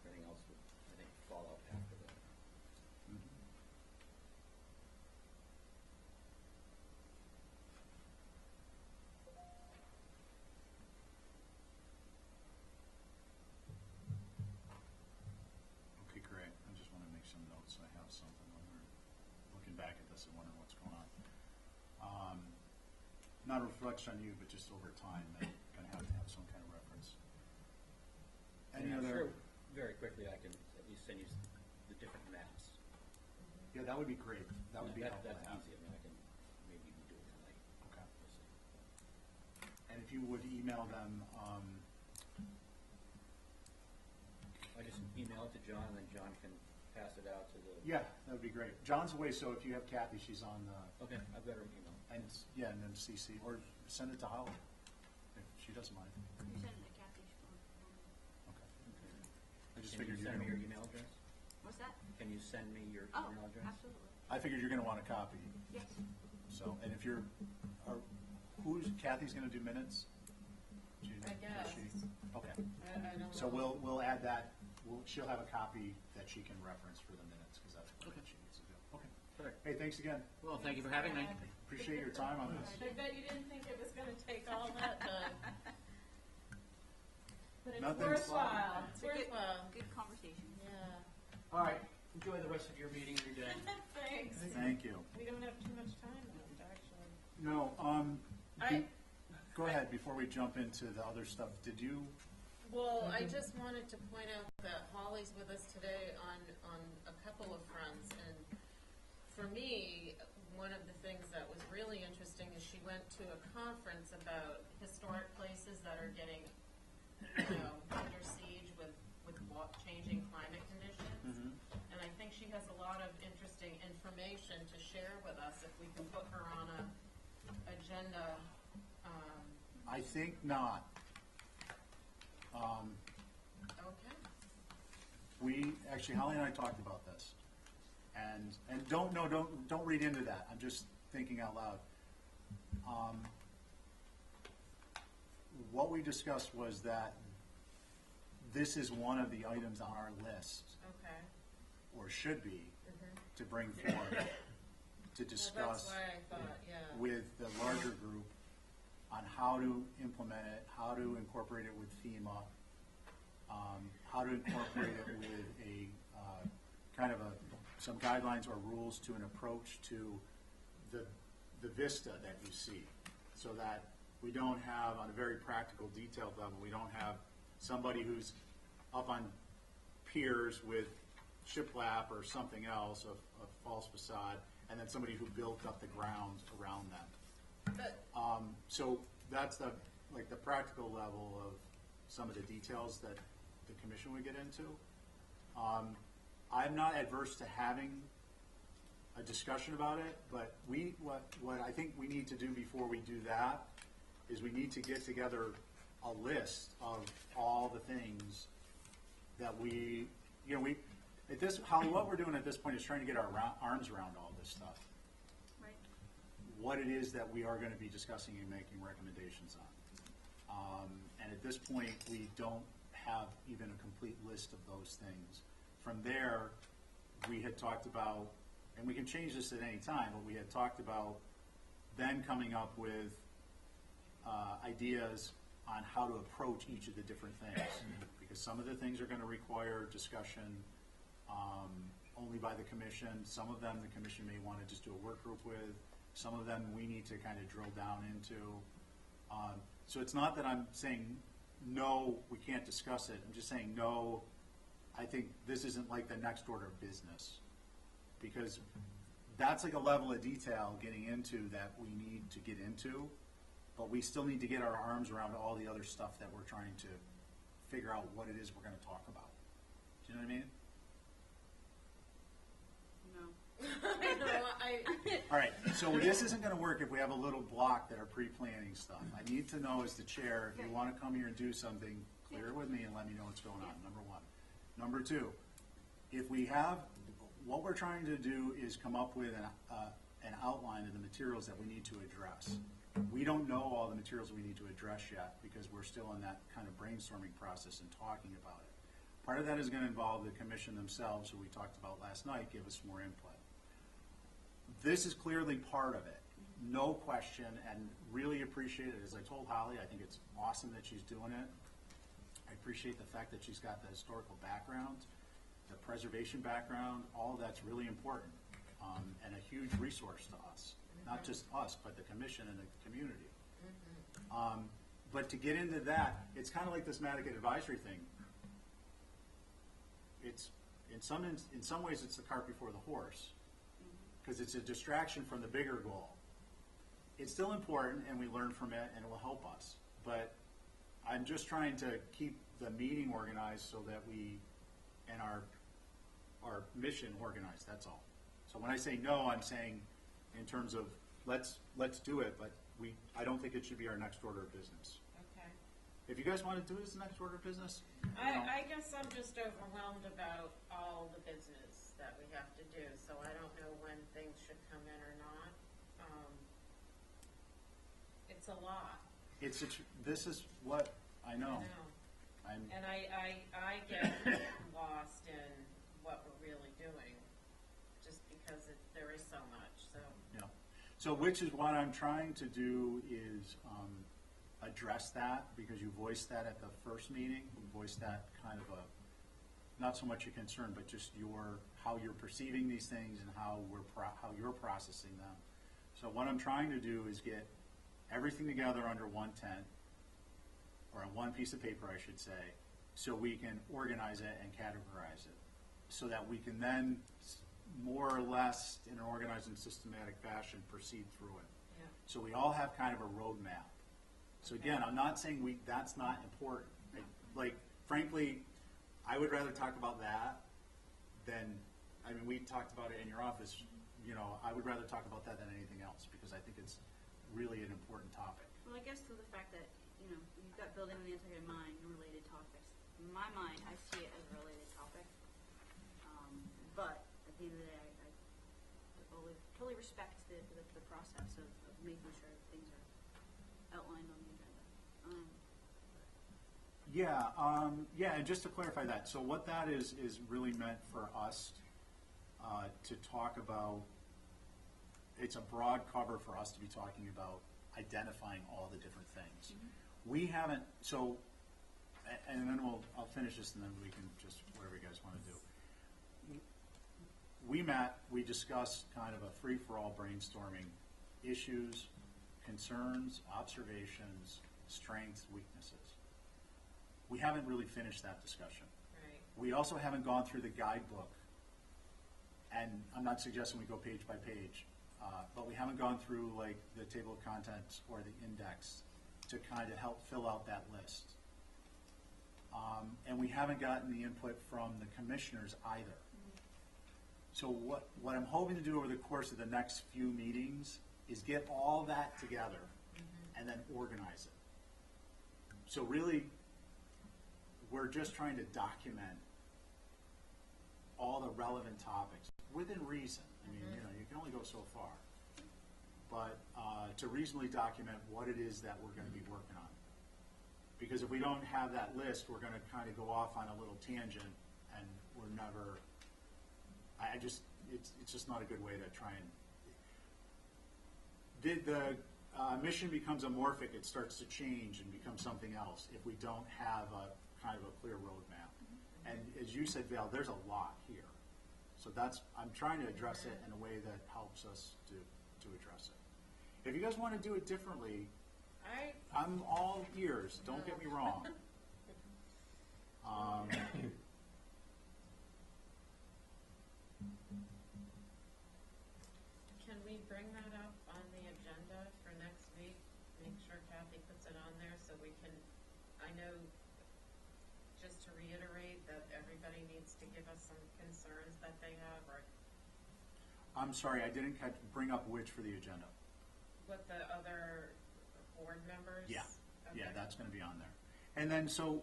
Everything else would, I think, fall out after that. Mhm. Okay, great. I just want to make some notes. I have something when we're looking back at this and wondering what's going on. Not a reflection on you, but just over time, that going to have some kind of reference. Any And I'm other? sure very quickly I can at least send you the different maps. Yeah, that would be great. That would be helpful to That's have. easy. I mean, I can maybe even do it tonight. Okay. We'll see. And if you would email them, I just email it to John, and then John can pass it out to the. yeah, that would be great. John's away, so if you have Kathy, she's on the, Okay, I've got her email. and then CC, or send it to Holly, if she doesn't mind. You send it to Kathy's phone. Okay. I just Can you figured you're send me your gonna, email address? What's that? Can you send me your Oh, email address? absolutely. I figured you're gonna want a copy, Yes. so, and if you're, Kathy's gonna do minutes? I guess. Okay, I don't know. so we'll add that, she'll have a copy that she can reference for the minutes, because that's what Okay. she needs to do. Okay. Perfect. Hey, thanks again. Well, thank you for having me. Appreciate your time on this. I bet you didn't think it was gonna take all that time. But it's Nothing's- worthwhile, it's It's a good- worthwhile, Good conversation. yeah. All right. Enjoy the rest of your meeting, your day. Thanks. Thank you. We don't have too much time left, actually. No, I- go ahead, before we jump into the other stuff, did you, Well, I just wanted to point out that Holly's with us today on a couple of fronts, and for me, one of the things that was really interesting is she went to a conference about historic places that are getting, under siege with changing climate conditions. And I think she has a lot of interesting information to share with us if we can put her on a agenda. I think not. Okay. Actually, Holly and I talked about this. And don't read into that. I'm just thinking out loud. what we discussed was that this is one of the items on our list, Okay. or should be, to bring forward, to Well, discuss that's why I thought, yeah. with the larger group on how to implement it, how to incorporate it with FEMA, how to incorporate it with a kind of some guidelines or rules to an approach to the vista that you see, so that we don't have, on a very practical, detailed level, we don't have somebody who's up on piers with shiplap or something else, a false facade, and then somebody who built up the ground around them. But, So that's the practical level of some of the details that the commission would get into. I'm not adverse to having a discussion about it, but what I think we need to do before we do that is we need to get together a list of all the things that Holly, what we're doing at this point is trying to get our arms around all this stuff. Right. What it is that we are going to be discussing and making recommendations on. And at this point, we don't have even a complete list of those things. From there, we had talked about, and we can change this at any time, but we had talked about then coming up with ideas on how to approach each of the different things. Because some of the things are going to require discussion only by the commission. Some of them the commission may want to just do a work group with. Some of them we need to kind of drill down into. So it's not that I'm saying, no, we can't discuss it. I'm just saying, no, I think this isn't like the next order of business. Because that's like a level of detail getting into that we need to get into, but we still need to get our arms around all the other stuff that we're trying to figure out what it is we're going to talk about. Do you know what I mean? No. All right, so this isn't going to work if we have a little block that are pre-planning stuff. I need to know as the chair, if you want to come here and do something, clear it with me and let me know what's going on, number one. Number two, if we have, what we're trying to do is come up with an outline of the materials that we need to address. We don't know all the materials we need to address yet because we're still in that kind of brainstorming process and talking about it. Part of that is going to involve the commission themselves, who we talked about last night, give us more input. This is clearly part of it, no question, and really appreciate it. As I told Holly, I think it's awesome that she's doing it. I appreciate the fact that she's got the historical background, the preservation background, all of that's really important, and a huge resource to us. Not just us, but the commission and the community. But to get into that, it's kind of like this Nantucket advisory thing. It's in some ways it's the cart before the horse, because it's a distraction from the bigger goal. It's still important, and we learn from it, and it will help us. But I'm just trying to keep the meeting organized so that we and our mission organized. That's all. So when I say no, I'm saying in terms of let's do it, but I don't think it should be our next order of business. okay. If you guys want to do it as the next order of business, I guess I'm just overwhelmed about all the business that we have to do, so I don't know when things should come in or not. It's a lot. this is what I know. And I get lost in what we're really doing, just because there is so much, so. Yeah. So which is what I'm trying to do is address that, because you voiced that at the first meeting. You voiced that kind of not so much a concern, but just how you're perceiving these things and how you're processing them. So what I'm trying to do is get everything together under one tent, or on one piece of paper, I should say, so we can organize it and categorize it, so that we can then more or less in an organized and systematic fashion proceed through it. Yeah. So we all have kind of a roadmap. So again, I'm not saying that's not important. Frankly, I would rather talk about that than, we talked about it in your office, I would rather talk about that than anything else, because I think it's really an important topic. Well, I guess to the fact that, you've got building on the Nantucket mine and related topics. In my mind, I see it as a related topic. But at the end of the day, I totally respect the process of making sure things are outlined on the agenda. Yeah, and just to clarify that, so what that is really meant for us to talk about, it's a broad cover for us to be talking about identifying all the different things. We haven't, so, and then I'll finish this and then we can just, whatever you guys want to do. We met, we discussed kind of a free-for-all brainstorming issues, concerns, observations, strengths, weaknesses. We haven't really finished that discussion. Right. We also haven't gone through the guidebook, and I'm not suggesting we go page by page, but we haven't gone through like the table of contents or the index to kind of help fill out that list. And we haven't gotten the input from the commissioners either. So what I'm hoping to do over the course of the next few meetings is get all that together and then organize it. So really, we're just trying to document all the relevant topics within reason. I mean, you can only go so far. But to reasonably document what it is that we're going to be working on. Because if we don't have that list, we're going to kind of go off on a little tangent, and we're never. It's just not a good way to try and. The mission becomes amorphic. It starts to change and become something else if we don't have a kind of a clear roadmap. And as you said, Val, there's a lot here. So I'm trying to address it in a way that helps us to address it. If you guys want to do it differently, I'm all ears. Don't get me wrong. Can we bring that up on the agenda for next week? Make sure Kathy puts it on there so we can, I know, just to reiterate that everybody needs to give us some concerns that they have, or I'm sorry, I didn't bring up which for the agenda. what the other board members? Yeah, Okay. yeah, that's going to be on there. And then so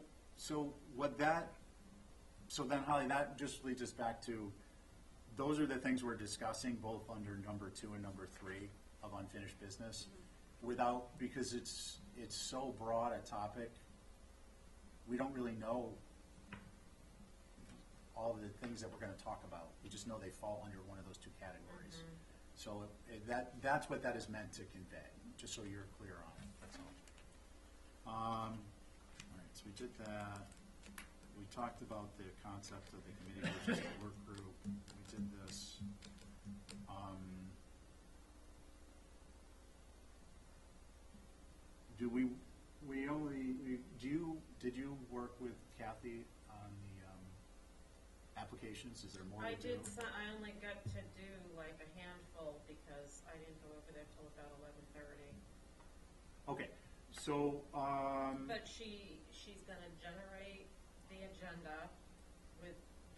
then Holly, that just leads us back to, those are the things we're discussing both under number 2 and number 3 of unfinished business, because it's so broad a topic, we don't really know all of the things that we're going to talk about. We just know they fall under one of those 2 categories. So that's what that is meant to convey, just so you're clear on it, that's all. All right, so we did that. We talked about the concept of the committee versus the work group. We did this. Did you work with Kathy on the applications? Is there more to do? I only got to do like a handful because I didn't go over there till about 11:30. Okay, so But she's gonna generate the agenda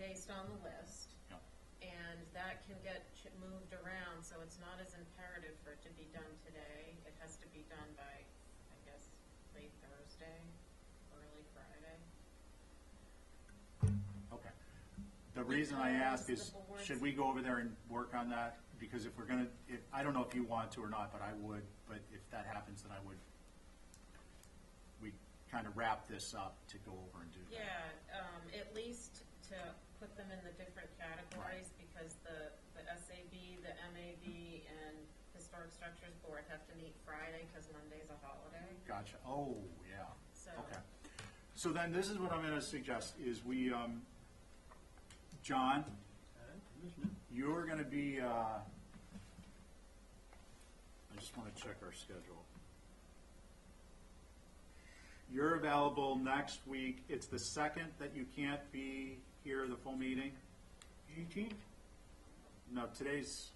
based on the list. yeah. And that can get moved around, so it's not as imperative for it to be done today. It has to be done by, I guess, late Thursday, early Friday. Okay. The reason I ask is, Because the boards- should we go over there and work on that? Because if we're gonna, I don't know if you want to or not, but I would, but if that happens, then I would, we kind of wrap this up to go over and do that. Yeah, at least to put them in the different categories, because the SAB, the MAB, and Historic Structures Board have to meet Friday, because Monday's a holiday. Gotcha. Oh, yeah. So, Okay. So then this is what I'm gonna suggest, is we, John, you're gonna be, I just wanna check our schedule. You're available next week. It's the 2nd that you can't be here the full meeting? 18th? No, today's,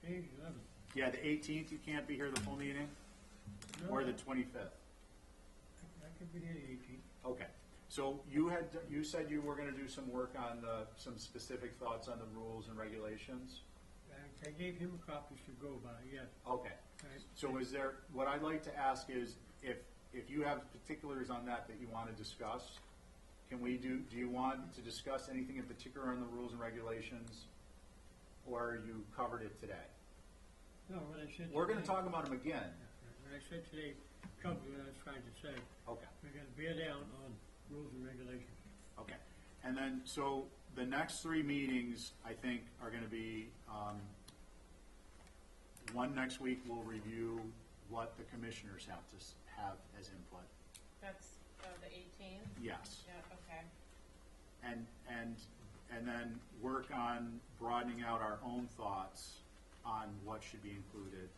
Okay, 11. yeah, the 18th you can't be here the full meeting? Or the 25th? I could be here the 18th. Okay, so you said you were gonna do some work on some specific thoughts on the rules and regulations? I gave him a copy to go by, yes. Okay, Right. so is there, what I'd like to ask is, if you have particulars on that you want to discuss, do you want to discuss anything in particular on the rules and regulations? Or you covered it today? No, what I said. We're gonna today- talk about them again. What I said today covered what I was trying to say. Okay, We're gonna bear down on rules and regulations. Okay, and then, so the next 3 meetings, I think, are gonna be, one next week, we'll review what the commissioners have to have as input. That's, the 18th? Yes. Yeah, okay. And then work on broadening out our own thoughts on what should be included.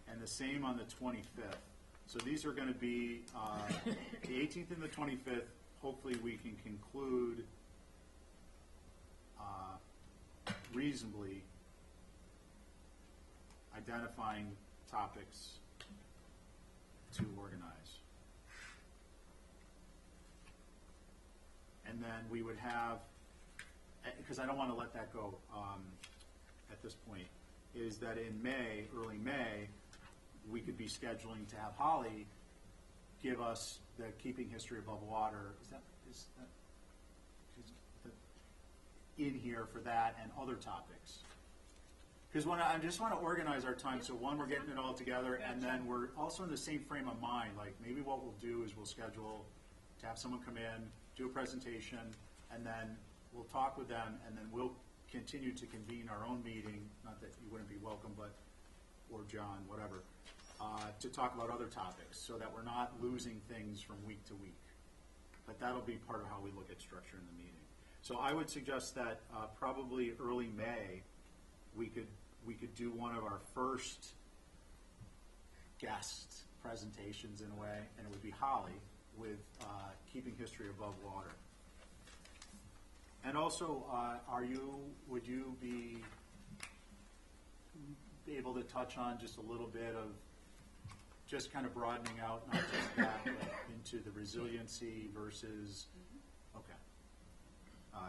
And the same on the 25th. So these are gonna be, the 18th and the 25th, hopefully we can conclude reasonably identifying topics to organize. And then we would have, because I don't want to let that go at this point, is that in May, early May, we could be scheduling to have Holly give us the keeping history above water. Is that in here for that and other topics? Because I just want to organize our time, so one, we're getting it all together, and then we're also in the same frame of mind. Like, maybe what we'll do is we'll schedule to have someone come in, do a presentation, and then we'll talk with them, and then we'll continue to convene our own meeting, not that you wouldn't be welcome, but, or John, whatever, to talk about other topics, so that we're not losing things from week to week. But that'll be part of how we look at structure in the meeting. So I would suggest that probably early May, we could do one of our first guest presentations in a way, and it would be Holly with keeping history above water. And also, would you be able to touch on just a little bit of just kind of broadening out, not just that, but into the resiliency versus, okay,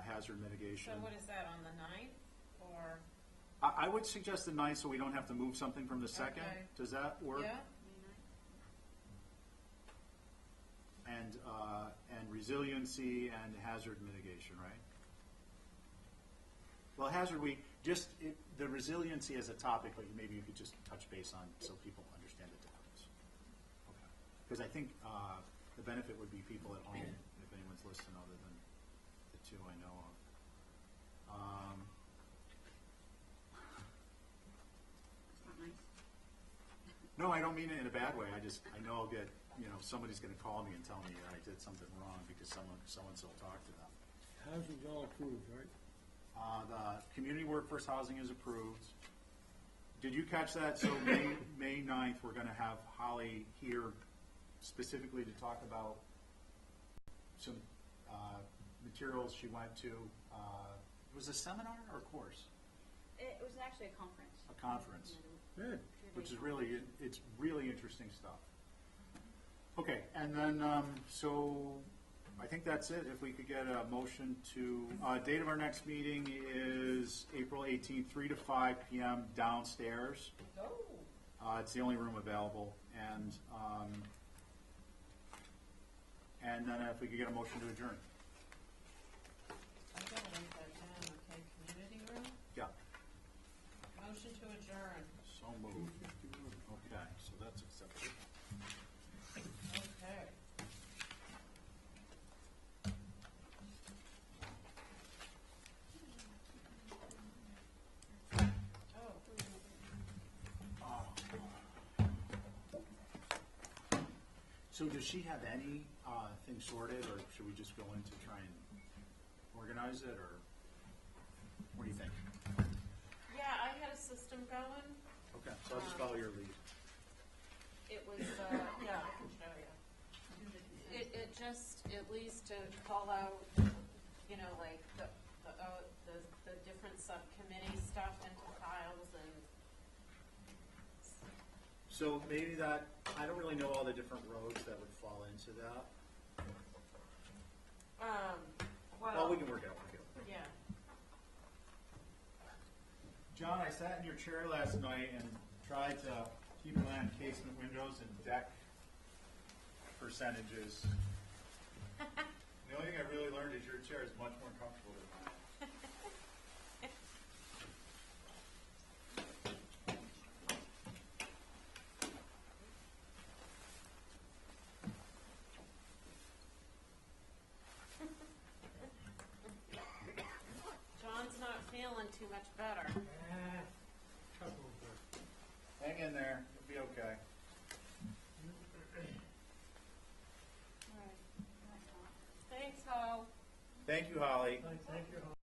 hazard mitigation? So what is that, on the 9th, or? I would suggest the 9th so we don't have to move something from the 2nd. Okay. Does that work? Yeah? And resiliency and hazard mitigation, right? Well, hazard, the resiliency as a topic, but maybe you could just touch base on so people understand the difference. Okay. Because I think the benefit would be people at home, if anyone's listening other than the 2 I know of. It's not nice. No, I don't mean it in a bad way. I know I'll get, somebody's gonna call me and tell me I did something wrong because so-and-so talked to them. Housing's all approved, right? The community workforce housing is approved. Did you catch that? So May 9th, we're gonna have Holly here specifically to talk about some materials she went to. It was a seminar or a course? It was actually a conference. A conference. Good. Which is it's really interesting stuff. Okay, and then, so I think that's it. If we could get a motion to, date of our next meeting is April 18th, 3 to 5 p.m. downstairs. Oh. It's the only room available, and then if we could get a motion to adjourn. I'm gonna write that down, okay, community room, Yeah, motion to adjourn, so moved. Okay, so that's accepted. okay. Oh, So does she have any thing sorted, or should we just go in to try and organize it, or what do you think? yeah, I had a system going, Okay, so I'll just follow your lead. it was, yeah, I can show you. It just, at least to call out, like the different subcommittee stuff into files and, So maybe that, I don't really know all the different roads that would fall into that. Well, we can work it out. yeah. John, I sat in your chair last night and tried to keep an eye on casement windows and deck percentages. The only thing I really learned is your chair is much more comfortable than mine. too much better. Couple of words. Hang in there, you'll be okay. Thanks, Ho. Thank you, Holly. Thank you.